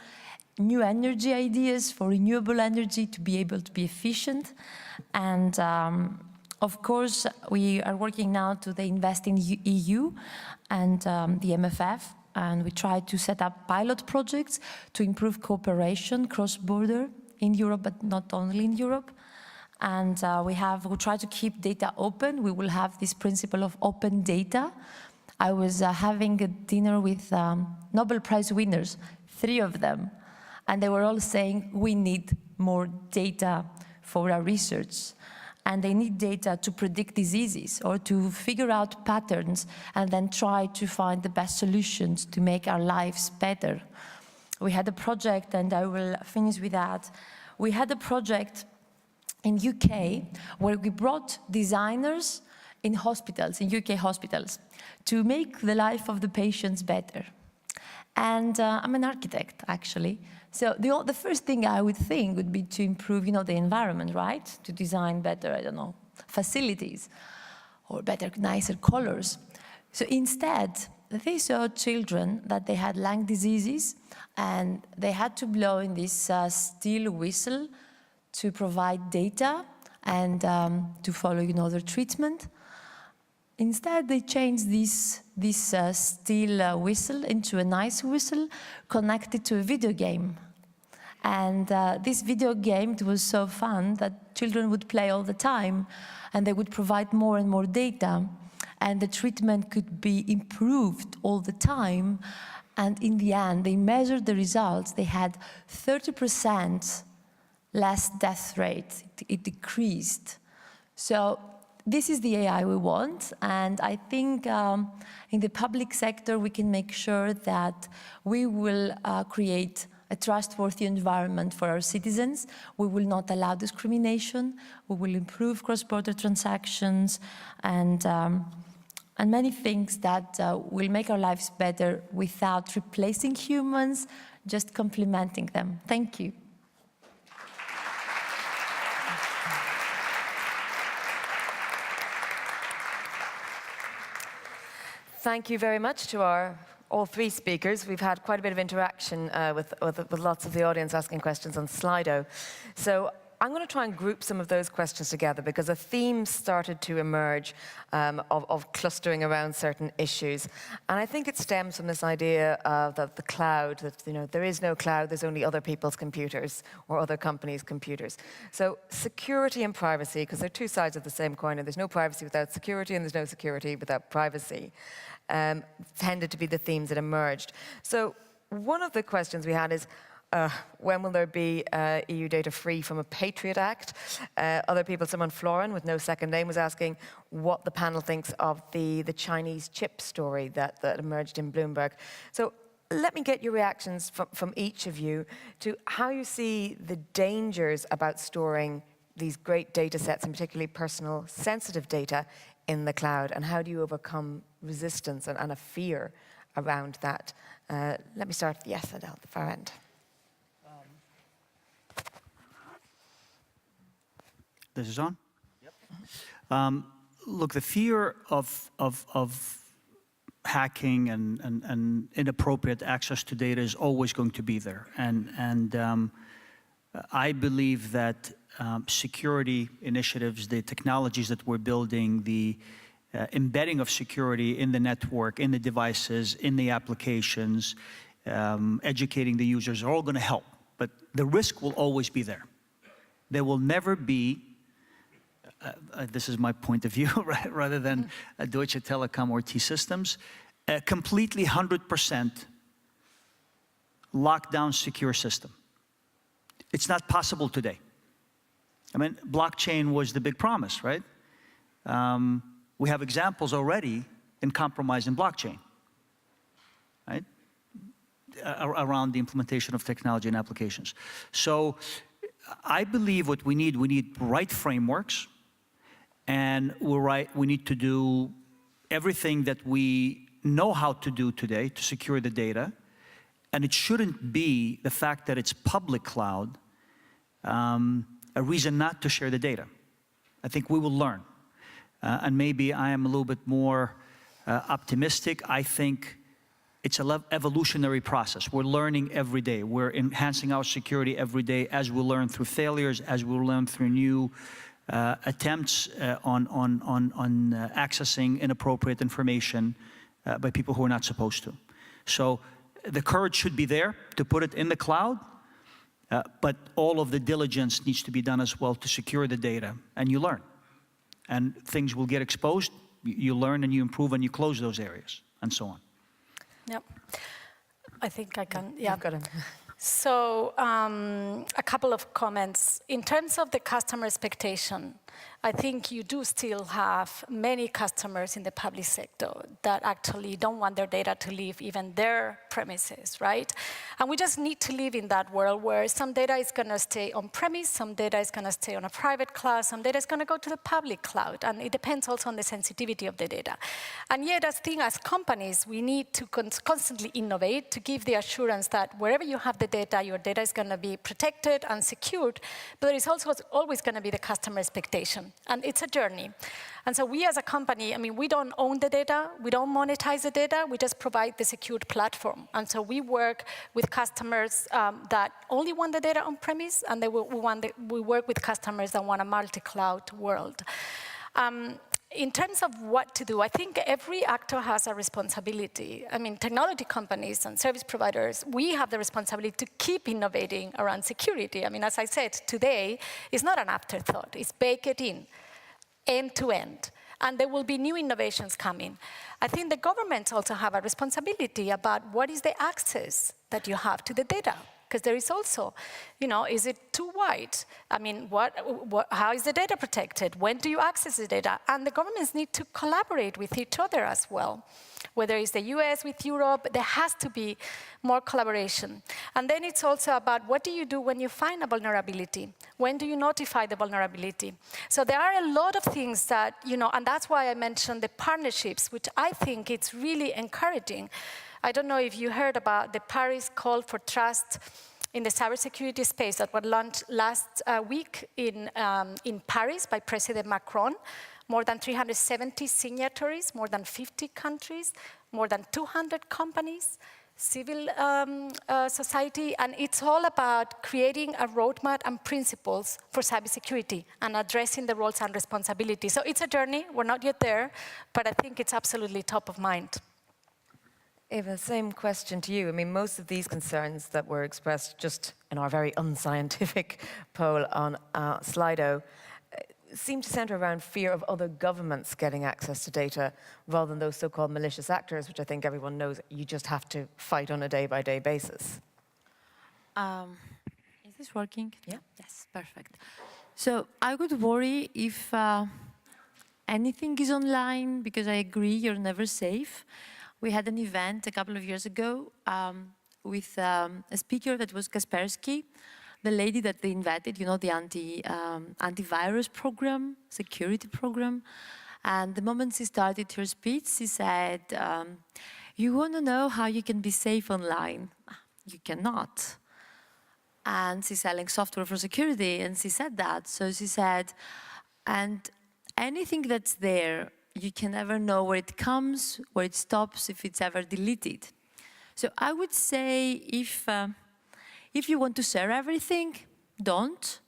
new energy ideas for renewable energy to be able to be efficient. And of course, we are working now to invest in EU and the MFF, and we try to set up pilot projects to improve cooperation cross-border in Europe, but not only in Europe. And we try to keep data open. We will have this principle of open data. I was having a dinner with Nobel Prize winners, 3 of them, and they were all saying we need more data for our research. And they need data to predict diseases or to figure out patterns and then try to find the best solutions to make our lives better. We had a project, and I will finish with that. We had a project in UK where we brought designers in hospitals, in UK hospitals, to make the life of the patients better. And I'm an architect, actually. So the first thing I would think would be to improve, the environment, right? To design better, I don't know, facilities, or better, nicer colors. So instead, they saw children that they had lung diseases, and they had to blow in this steel whistle to provide data and to follow, their treatment. Instead, they changed this steel whistle into a nice whistle connected to a video game. And this video game, it was so fun that children would play all the time, and they would provide more and more data, and the treatment could be improved all the time. And in the end, they measured the results. They had 30% less death rate. It decreased. So this is the AI we want, and I think in the public sector we can make sure that we will create a trustworthy environment for our citizens. We will not allow discrimination. We will improve cross-border transactions and many things that will make our lives better without replacing humans, just complementing them. Thank you. Thank you very much to all three speakers. We've had quite a bit of interaction with lots of the audience asking questions on Slido. So I'm going to try and group some of those questions together because a theme started to emerge of clustering around certain issues. And I think it stems from this idea of the cloud, that there is no cloud, there's only other people's computers or other companies' computers. So security and privacy, because they're two sides of the same coin, and there's no privacy without security and there's no security without privacy, tended to be the themes that emerged. So one of the questions we had is, when will there be EU data free from a Patriot Act? Other people, someone Florin with no second name, was asking what the panel thinks of the Chinese chip story that emerged in Bloomberg. So let me get your reactions from each of you to how you see the dangers about storing these great data sets, and particularly personal sensitive data, in the cloud, and how do you overcome resistance and a fear around that? Let me start, yes, Adel, at the far end. This is on? Yep. Look, the fear of hacking and inappropriate access to data is always going to be there. And I believe that security initiatives, the technologies that we're building, the embedding of security in the network, in the devices, in the applications, educating the users are all going to help. But the risk will always be there. There will never be, this is my point of view, right, rather than Deutsche Telekom or T-Systems, a completely 100% lockdown secure system. It's not possible today. I mean, blockchain was the big promise, right? We have examples already in compromise in blockchain, right? Around the implementation of technology and applications. So I believe what we need right frameworks, and we need to do everything that we know how to do today to secure the data. And it shouldn't be the fact that it's public cloud a reason not to share the data. I think we will learn. And maybe I am a little bit more optimistic. I think it's an evolutionary process. We're learning every day. We're enhancing our security every day as we learn through failures, as we learn through new attempts on accessing inappropriate information by people who are not supposed to. So the courage should be there to put it in the cloud, but all of the diligence needs to be done as well to secure the data, and you learn. And things will get exposed, you learn and you improve and you close those areas, and so on. Yep. I think I can, yeah. You've got him. So a couple of comments. In terms of the customer expectation, I think you do still have many customers in the public sector that actually don't want their data to leave even their premises, right? And we just need to live in that world where some data is going to stay on premise, some data is going to stay on a private cloud, some data is going to go to the public cloud, and it depends also on the sensitivity of the data. And yet, as companies, we need to constantly innovate to give the assurance that wherever you have the data, your data is going to be protected and secured, but there is also always going to be the customer expectation. And it's a journey. And so we as a company, I mean, we don't own the data, we don't monetize the data, we just provide the secured platform. And so we work with customers that only want the data on premise, and we work with customers that want a multi-cloud world. in terms of what to do, I think every actor has a responsibility. I mean, technology companies and service providers, we have the responsibility to keep innovating around security. I mean, as I said, today is not an afterthought. It's baked in, end to end. And there will be new innovations coming. I think the governments also have a responsibility about what is the access that you have to the data. Because there is also, you know, is it too wide? I mean, how is the data protected? When do you access the data? And the governments need to collaborate with each other as well. Whether it's the US with Europe, there has to be more collaboration. And then it's also about what do you do when you find a vulnerability? When do you notify the vulnerability? So there are a lot of things that, you know, and that's why I mentioned the partnerships, which I think it's really encouraging. I don't know if you heard about the Paris Call for Trust in the cybersecurity space that was launched last week in Paris by President Macron. More than 370 signatories, more than 50 countries, more than 200 companies, civil society, and it's all about creating a roadmap and principles for cybersecurity and addressing the roles and responsibilities. So it's a journey, we're not yet there, but I think it's absolutely top of mind. Eva, same question to you. I mean, most of these concerns that were expressed just in our very unscientific poll on Slido seem to center around fear of other governments getting access to data rather than those so-called malicious actors, which I think everyone knows you just have to fight on a day-by-day basis. Is this working? Yeah. Yes, perfect. So I would worry if anything is online, because I agree you're never safe. We had an event a couple of years ago with a speaker that was Kaspersky, the lady that they invented, you know, the antivirus program, security program. And the moment she started her speech, she said, you want to know how you can be safe online? You cannot. And she's selling software for security, and she said that. So she said, and anything that's there, you can never know where it comes, where it stops, if it's ever deleted. So I would say if you want to share everything, don't.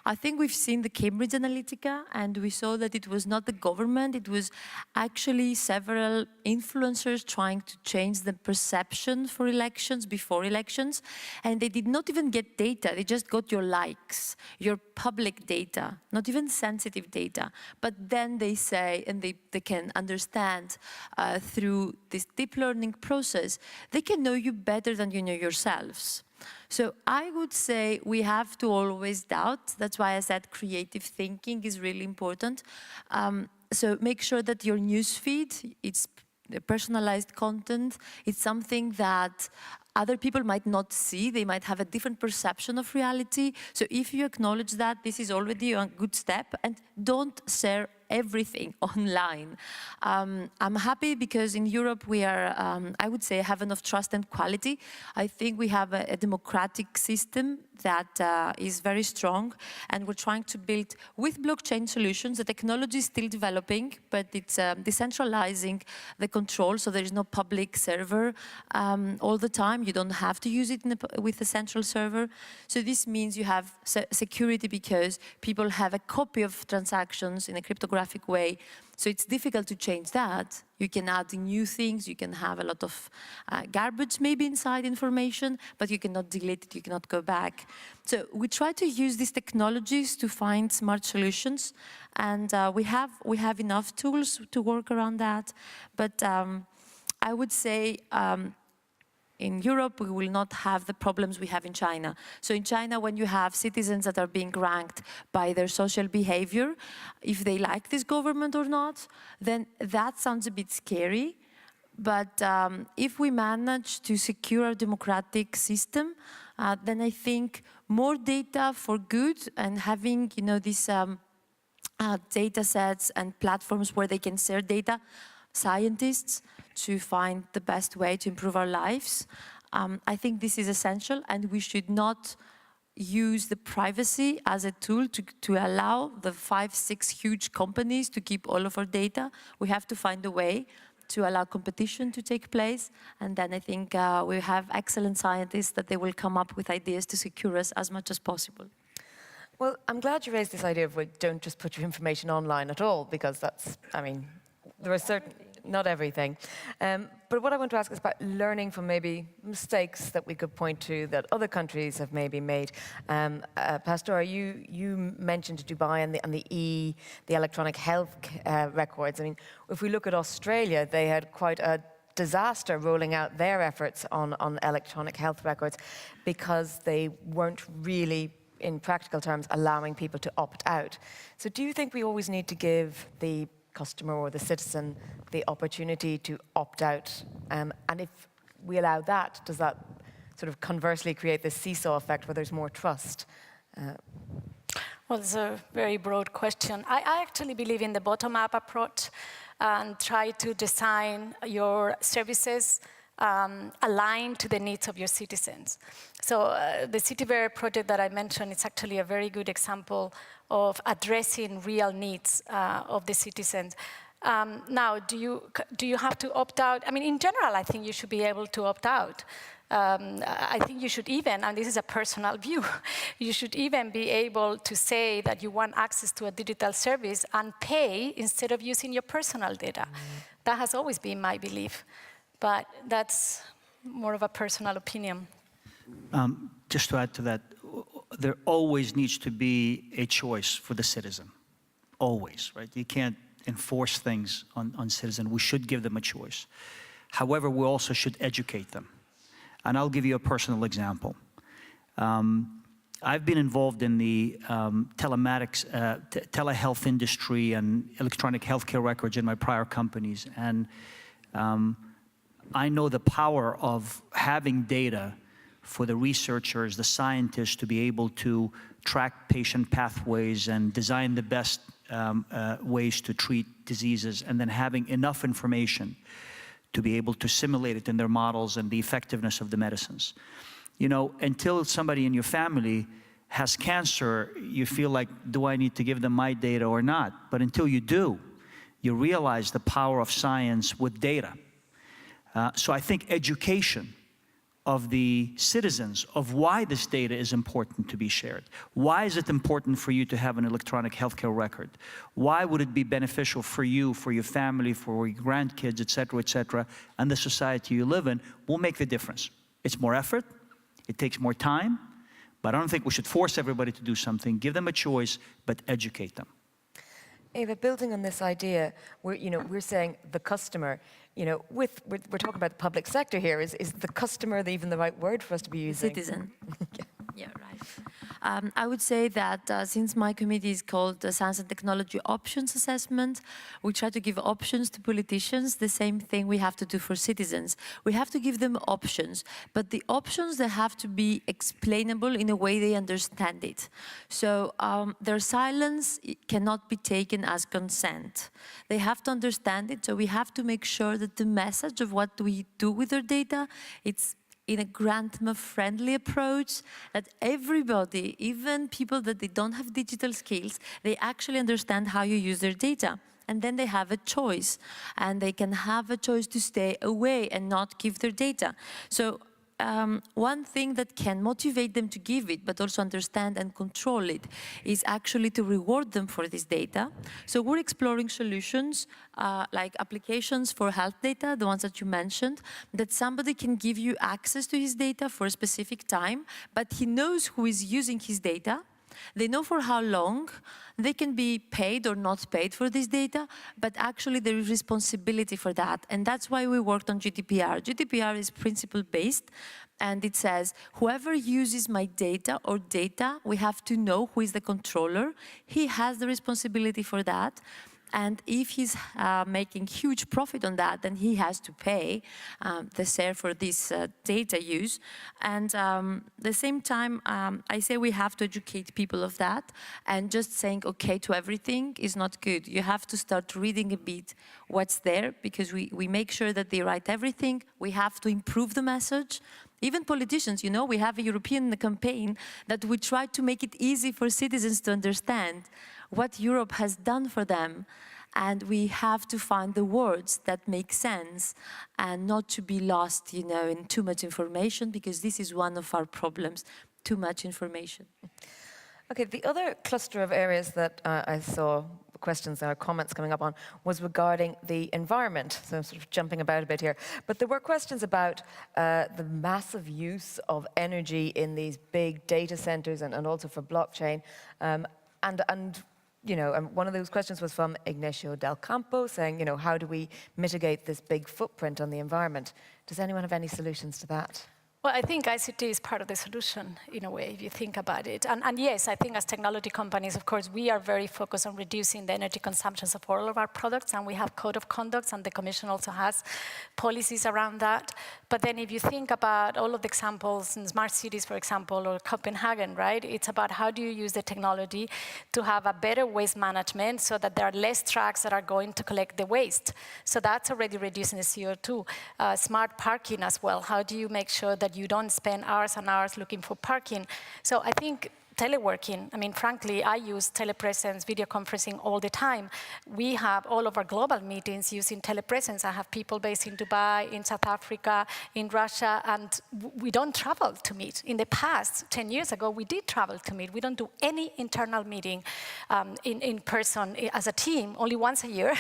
I think we've seen the Cambridge Analytica, and we saw that it was not the government, it was actually several influencers trying to change the perception for elections, before elections, and they did not even get data, they just got your likes, your public data, not even sensitive data. But then they say, and they can understand through this deep learning process, they can know you better than you know yourselves. So I would say we have to always doubt. That's why I said creative thinking is really important. So make sure that your newsfeed, it's personalized content, it's something that other people might not see. They might have a different perception of reality. So if you acknowledge that, this is already a good step, and don't share everything online. I'm happy because in Europe we are, I would say, a heaven of trust and quality. I think we have a democratic system that is very strong, and we're trying to build with blockchain solutions. The technology is still developing, but it's decentralizing the control, so there is no public server all the time. You don't have to use it with a central server. So this means you have security because people have a copy of transactions in a cryptographic way. So it's difficult to change that. You can add new things, you can have a lot of garbage maybe inside information, but you cannot delete it, you cannot go back. So we try to use these technologies to find smart solutions, and we have enough tools to work around that. But I would say in Europe, we will not have the problems we have in China. So in China, when you have citizens that are being ranked by their social behavior, if they like this government or not, then that sounds a bit scary. But if we manage to secure our democratic system, then I think more data for good and having, you know, these data sets and platforms where they can share data, scientists, to find the best way to improve our lives. I think this is essential, and we should not use the privacy as a tool to allow the 5-6 huge companies to keep all of our data. We have to find a way to allow competition to take place, and then I think we have excellent scientists that they will come up with ideas to secure us as much as possible. Well, I'm glad you raised this idea of, well, don't just put your information online at all, because that's, I mean, there are certain, not everything. But what I want to ask is about learning from maybe mistakes that we could point to that other countries have maybe made. Pastora, you mentioned Dubai and the electronic health records. I mean, if we look at Australia, they had quite a disaster rolling out their efforts on electronic health records because they weren't really, in practical terms, allowing people to opt out. So do you think we always need to give the customer or the citizen the opportunity to opt out? And if we allow that, does that sort of conversely create this seesaw effect where there's more trust? Well, it's a very broad question. I actually believe in the bottom-up approach and try to design your services aligned to the needs of your citizens. So the CityVer project that I mentioned is actually a very good example of addressing real needs of the citizens. Now, do you have to opt out? I mean, in general, I think you should be able to opt out. I think you should even, and this is a personal view, you should even be able to say that you want access to a digital service and pay instead of using your personal data. That has always been my belief, but that's more of a personal opinion. Just to add to that, there always needs to be a choice for the citizen. Always, right? You can't enforce things on citizens. We should give them a choice. However, we also should educate them. And I'll give you a personal example. I've been involved in the telematics, telehealth industry and electronic healthcare records in my prior companies. And I know the power of having data for the researchers, the scientists, to be able to track patient pathways and design the best ways to treat diseases, and then having enough information to be able to simulate it in their models and the effectiveness of the medicines. You know, until somebody in your family has cancer, you feel like, do I need to give them my data or not? But until you do, you realize the power of science with data. So I think education of the citizens of why this data is important to be shared. Why is it important for you to have an electronic healthcare record? Why would it be beneficial for you, for your family, for your grandkids, et cetera, and the society you live in will make the difference. It's more effort, it takes more time, but I don't think we should force everybody to do something. Give them a choice, but educate them. Eva, building on this idea, we're saying the customer, we're talking about the public sector here. Is the customer even the right word for us to be using? Citizen. Yeah, right. I would say that since my committee is called the Science and Technology Options Assessment, we try to give options to politicians. The same thing we have to do for citizens. We have to give them options, but the options, they have to be explainable in a way they understand it. So their silence cannot be taken as consent. They have to understand it, so we have to make sure that the message of what we do with their data, it's in a grandma-friendly approach, that everybody, even people that they don't have digital skills, they actually understand how you use their data. And then they have a choice, and they can have a choice to stay away and not give their data. So one thing that can motivate them to give it, but also understand and control it, is actually to reward them for this data. So we're exploring solutions like applications for health data, the ones that you mentioned, that somebody can give you access to his data for a specific time, but he knows who is using his data. They know for how long. They can be paid or not paid for this data, but actually there is responsibility for that. And that's why we worked on GDPR. GDPR is principle-based, and it says, whoever uses my data or data, we have to know who is the controller. He has the responsibility for that. And if he's making huge profit on that, then he has to pay the share for this data use. And the same time, I say we have to educate people of that, and just saying okay to everything is not good. You have to start reading a bit what's there, because we make sure that they write everything. We have to improve the message. Even politicians, we have a European campaign that we try to make it easy for citizens to understand what Europe has done for them. And we have to find the words that make sense and not to be lost, in too much information, because this is one of our problems, too much information. Okay, the other cluster of areas that I saw questions or comments coming up on was regarding the environment. So I'm sort of jumping about a bit here. But there were questions about the massive use of energy in these big data centers and also for blockchain. And you know, one of those questions was from Ignacio Del Campo saying, you know, how do we mitigate this big footprint on the environment? Does anyone have any solutions to that? Well, I think ICT is part of the solution, in a way, if you think about it. And yes, I think as technology companies, of course, we are very focused on reducing the energy consumptions of all of our products, and we have code of conduct, and the Commission also has policies around that. But then if you think about all of the examples in smart cities, for example, or Copenhagen, right? It's about how do you use the technology to have a better waste management so that there are less trucks that are going to collect the waste. So that's already reducing the CO2. Smart parking as well. How do you make sure that you don't spend hours and hours looking for parking? So I think teleworking, I mean, frankly, I use telepresence, video conferencing all the time. We have all of our global meetings using telepresence. I have people based in Dubai, in South Africa, in Russia, and we don't travel to meet. In the past, 10 years ago, we did travel to meet. We don't do any internal meeting in person as a team, only once a year.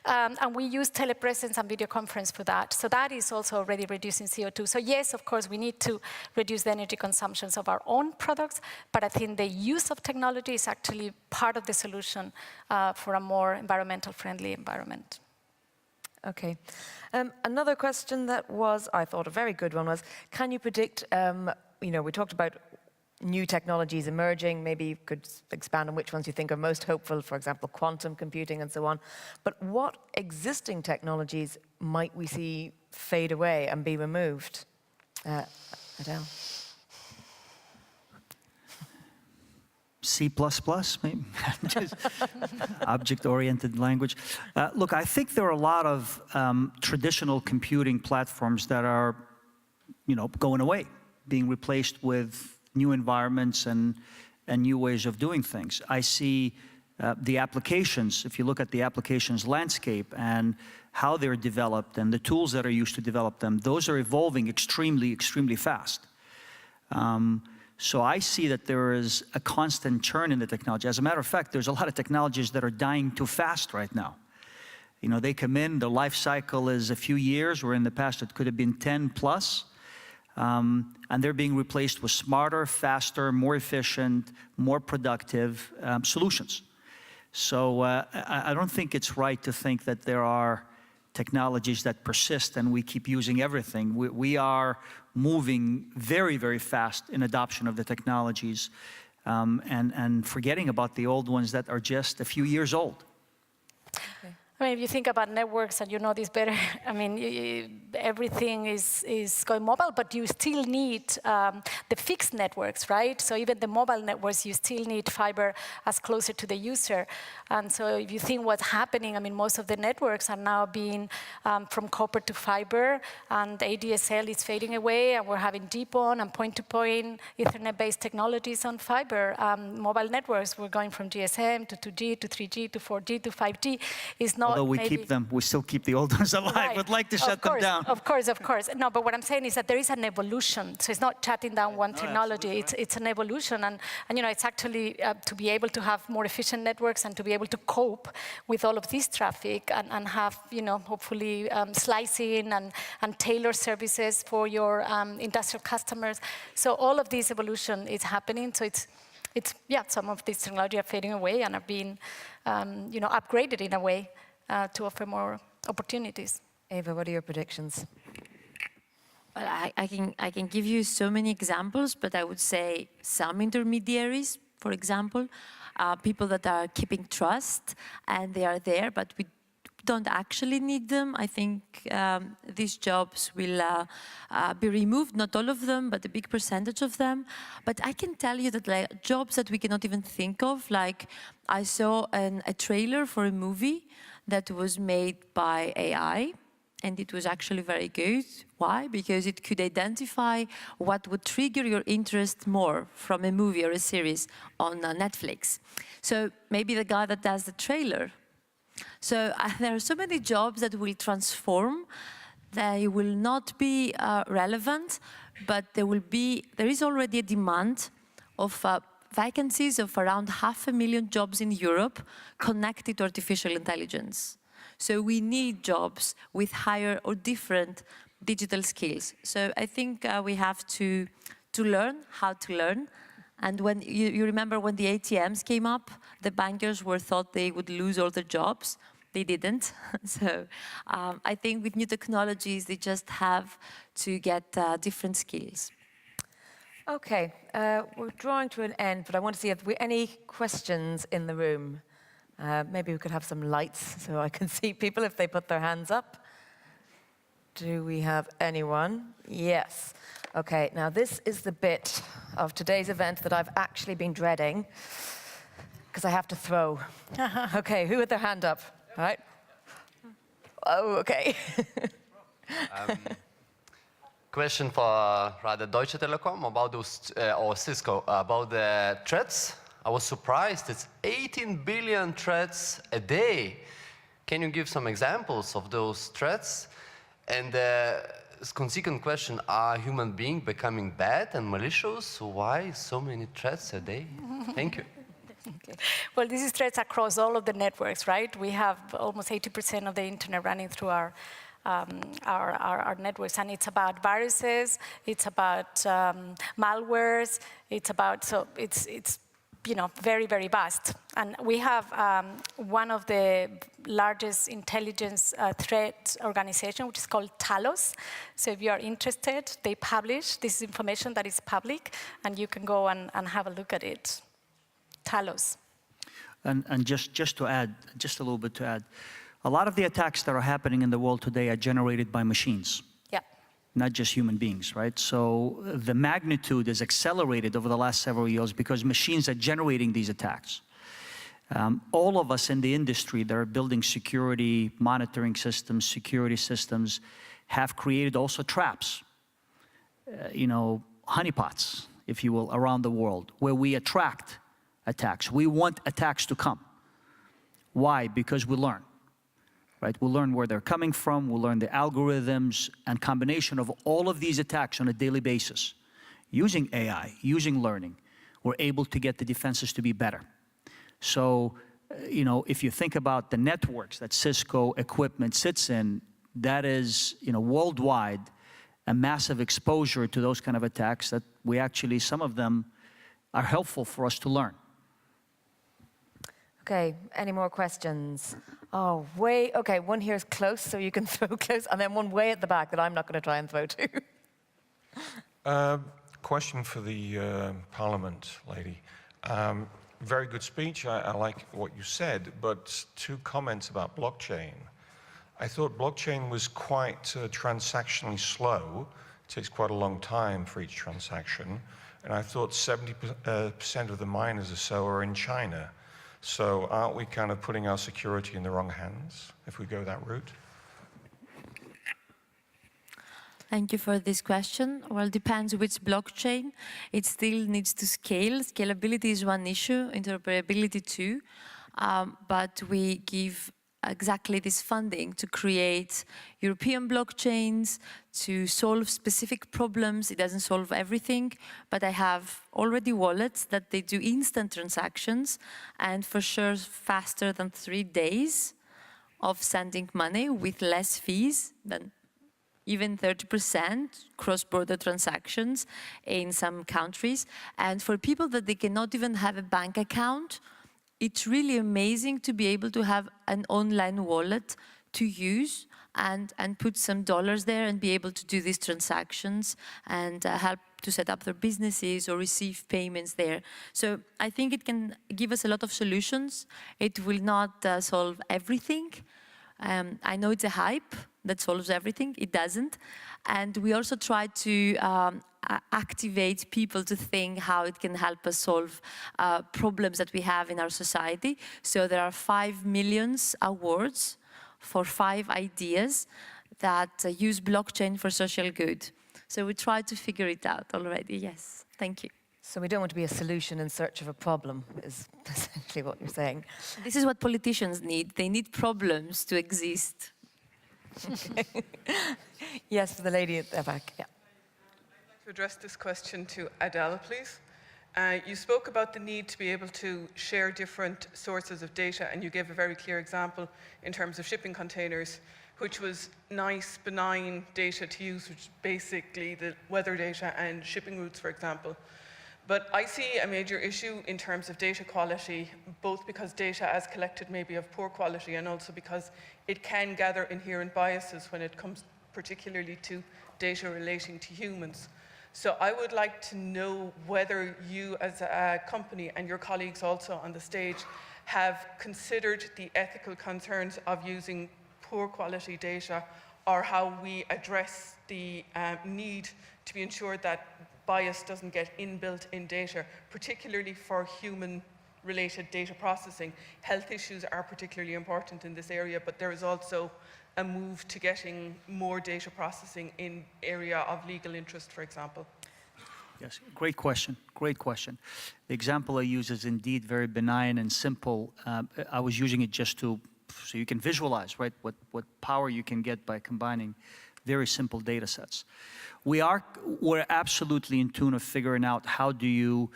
And we use telepresence and video conference for that. So that is also already reducing CO2. So yes, of course, we need to reduce the energy consumptions of our own products, but I think the use of technology is actually part of the solution for a more environmental friendly environment. Okay. Another question that was, I thought, a very good one was, can you predict, you know, we talked about new technologies emerging, maybe you could expand on which ones you think are most hopeful, for example, quantum computing and so on. But what existing technologies might we see fade away and be removed? Adel? C++, maybe, just object-oriented language. Look, I think there are a lot of traditional computing platforms that are, you know, going away, being replaced with new environments and new ways of doing things. I see the applications, if you look at the applications landscape and how they're developed and the tools that are used to develop them, those are evolving extremely, extremely fast. So I see that there is a constant churn in the technology. As a matter of fact, there's a lot of technologies that are dying too fast right now. You know, they come in, the life cycle is a few years, where in the past it could have been 10 plus. And they're being replaced with smarter, faster, more efficient, more productive solutions. So I don't think it's right to think that there are technologies that persist and we keep using everything. We are moving very, very fast in adoption of the technologies and forgetting about the old ones that are just a few years old. Okay. I mean, if you think about networks, and you know this better, I mean, everything is going mobile, but you still need the fixed networks, right? So even the mobile networks, you still need fiber as closer to the user. And so if you think what's happening, I mean, most of the networks are now being from copper to fiber, and ADSL is fading away, and we're having GPON and point-to-point Ethernet-based technologies on fiber. Mobile networks, we're going from GSM to 2G to 3G to 4G to 5G. Is not although we keep them, we still keep the old ones alive. Right. We'd like to shut them down. Of course. No, but what I'm saying is that there is an evolution. So it's not shutting down one technology. It's an evolution, and you know, it's actually to be able to have more efficient networks and to be able to cope with all of this traffic and have, you know, hopefully slicing and tailor services for your industrial customers. So all of this evolution is happening. So it's some of these technology are fading away and are being you know, upgraded in a way to offer more opportunities. Eva, what are your predictions? Well, I can give you so many examples, but I would say some intermediaries, for example, people that are keeping trust, and they are there, but we don't actually need them. I think these jobs will be removed, not all of them, but a big percentage of them. But I can tell you that like, jobs that we cannot even think of, like I saw a trailer for a movie that was made by AI, and it was actually very good. Why? Because it could identify what would trigger your interest more from a movie or a series on Netflix. So maybe the guy that does the trailer. So there are so many jobs that will transform. They will not be relevant, but there is already a demand of vacancies of around 500,000 jobs in Europe connected to artificial intelligence. So we need jobs with higher or different digital skills. So I think we have to learn how to learn. And when you remember when the ATMs came up, the bankers thought they would lose all their jobs. They didn't. So I think with new technologies, they just have to get different skills. Okay, we're drawing to an end, but I want to see if we any questions in the room. Maybe we could have some lights so I can see people if they put their hands up. Do we have anyone? Yes. Okay, now this is the bit of today's event that I've actually been dreading because I have to throw. Okay, who had their hand up? All right. Oh, okay. Question for rather Deutsche Telekom about those, or Cisco, about the threats. I was surprised, it's 18 billion threats a day. Can you give some examples of those threats? And consequent question, are human beings becoming bad and malicious? Why so many threats a day? Thank you. Okay. Well, this is threats across all of the networks, right? We have almost 80% of the internet running through our networks, and it's about viruses, it's about malwares, it's about, so it's you know, very, very vast. And we have one of the largest intelligence threat organization, which is called Talos. So if you are interested, they publish this information that is public, and you can go and have a look at it. Talos. And just to add, just a little bit to add, a lot of the attacks that are happening in the world today are generated by machines. Yeah. Not just human beings, right? So the magnitude is accelerated over the last several years because machines are generating these attacks. All of us in the industry that are building security, monitoring systems, security systems, have created also traps, you know, honeypots, if you will, around the world, where we attract attacks. We want attacks to come. Why? Because we learn. Right? We'll learn where they're coming from, we'll learn the algorithms, and combination of all of these attacks on a daily basis. Using AI, using learning, we're able to get the defenses to be better. So, you know, if you think about the networks that Cisco equipment sits in, that is, you know, worldwide, a massive exposure to those kind of attacks that we actually, some of them are helpful for us to learn. Okay, any more questions? Oh, okay, one here is close, so you can throw close, and then one way at the back that I'm not going to try and throw to. Question for the Parliament lady. Very good speech, I like what you said, but 2 comments about blockchain. I thought blockchain was quite transactionally slow. It takes quite a long time for each transaction. And I thought 70% of the miners or so are in China. So aren't we kind of putting our security in the wrong hands if we go that route? Thank you for this question. Well, it depends which blockchain. It still needs to scale. Scalability is one issue, interoperability too. But we give exactly this funding to create European blockchains, to solve specific problems. It doesn't solve everything, but I have already wallets that they do instant transactions, and for sure faster than 3 days of sending money with less fees than even 30% cross-border transactions in some countries. And for people that they cannot even have a bank account, it's really amazing to be able to have an online wallet to use and put some dollars there and be able to do these transactions and help to set up their businesses or receive payments there. So I think it can give us a lot of solutions. It will not solve everything. I know it's a hype that solves everything. It doesn't. And we also try to activate people to think how it can help us solve problems that we have in our society. So there are 5 million awards for 5 ideas that use blockchain for social good. So we try to figure it out already, yes. Thank you. So we don't want to be a solution in search of a problem, is essentially what you're saying. This is what politicians need. They need problems to exist. Okay. Yes, for the lady at the back, yeah. I'd like to address this question to Adel, please. You spoke about the need to be able to share different sources of data, and you gave a very clear example in terms of shipping containers, which was nice, benign data to use, which is basically the weather data and shipping routes, for example. But I see a major issue in terms of data quality, both because data as collected may be of poor quality and also because it can gather inherent biases when it comes particularly to data relating to humans. So I would like to know whether you as a company and your colleagues also on the stage have considered the ethical concerns of using poor quality data, or how we address the need to be ensured that bias doesn't get inbuilt in data, particularly for human-related data processing. Health issues are particularly important in this area, but there is also a move to getting more data processing in area of legal interest, for example. Yes, great question, great question. The example I use is indeed very benign and simple. I was using it just so you can visualize, right, what power you can get by combining very simple data sets. We're absolutely in tune of figuring out how do you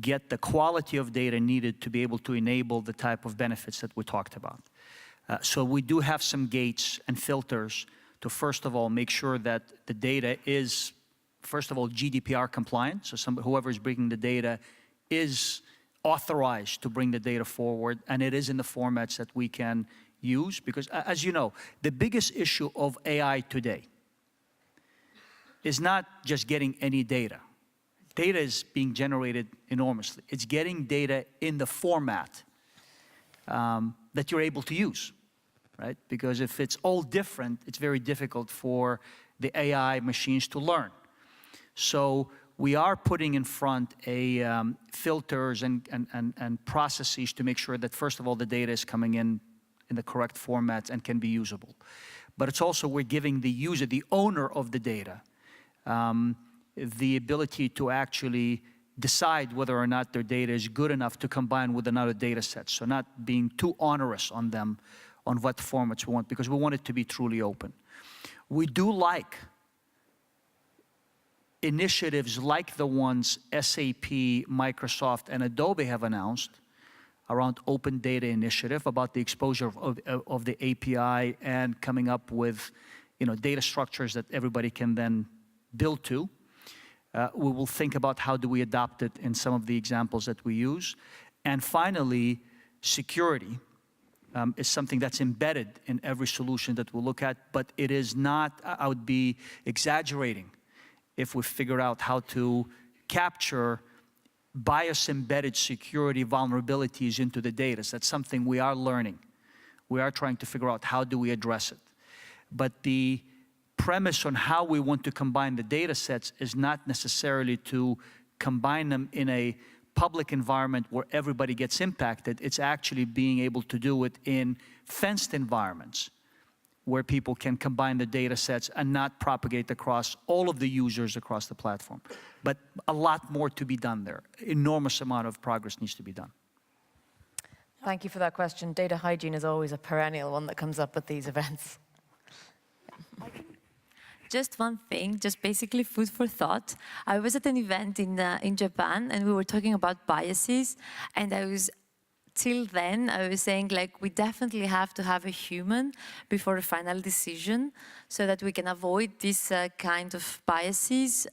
get the quality of data needed to be able to enable the type of benefits that we talked about. So we do have some gates and filters to, first of all, make sure that the data is, first of all, GDPR compliant. So whoever is bringing the data is authorized to bring the data forward, and it is in the formats that we can use. Because as you know, the biggest issue of AI today is not just getting any data. Data is being generated enormously. It's getting data in the format that you're able to use, right? Because if it's all different, it's very difficult for the AI machines to learn. So we are putting in front filters and processes to make sure that, first of all, the data is coming in the correct formats and can be usable. But it's also we're giving the user, the owner of the data, the ability to actually decide whether or not their data is good enough to combine with another data set. So not being too onerous on them on what formats we want, because we want it to be truly open. We do like initiatives like the ones SAP, Microsoft, and Adobe have announced around Open Data Initiative, about the exposure of the API and coming up with data structures that everybody can then build to. We will think about how do we adopt it in some of the examples that we use. And finally, security is something that's embedded in every solution that we'll look at, but it is not, I would be exaggerating if we figure out how to capture bias-embedded security vulnerabilities into the data. So that's something we are learning. We are trying to figure out how do we address it. But the premise on how we want to combine the data sets is not necessarily to combine them in a public environment where everybody gets impacted. It's actually being able to do it in fenced environments where people can combine the data sets and not propagate across all of the users across the platform. But a lot more to be done there. Enormous amount of progress needs to be done. Thank you for that question. Data hygiene is always a perennial one that comes up at these events. Just one thing, just basically food for thought. I was at an event in Japan, and we were talking about biases, and till then, I was saying, like, we definitely have to have a human before a final decision so that we can avoid this kind of biases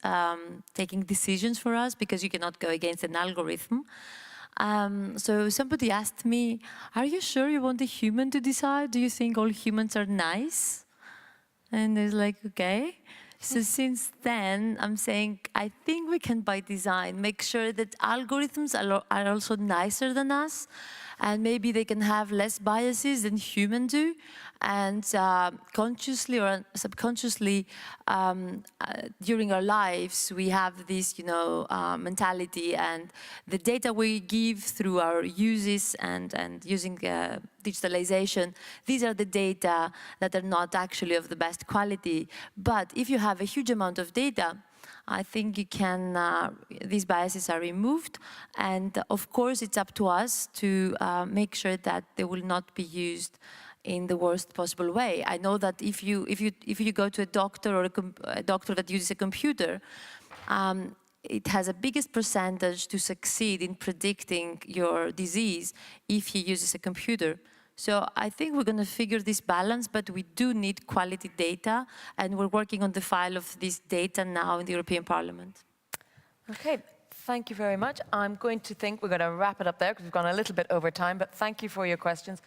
taking decisions for us, because you cannot go against an algorithm. So somebody asked me, are you sure you want a human to decide? Do you think all humans are nice? And I was like, okay. So since then, I'm saying, I think we can, by design, make sure that algorithms are also nicer than us, and maybe they can have less biases than humans do, and consciously or subconsciously, during our lives, we have this, mentality, and the data we give through our uses and using digitalization, these are the data that are not actually of the best quality. But if you have a huge amount of data, I think you can, these biases are removed, and of course it's up to us to make sure that they will not be used in the worst possible way. I know that if you go to a doctor or a doctor that uses a computer, it has a biggest percentage to succeed in predicting your disease if he uses a computer. So I think we're going to figure this balance, but we do need quality data, and we're working on the file of this data now in the European Parliament. Okay, thank you very much. I'm going to think we're going to wrap it up there because we've gone a little bit over time, but thank you for your questions.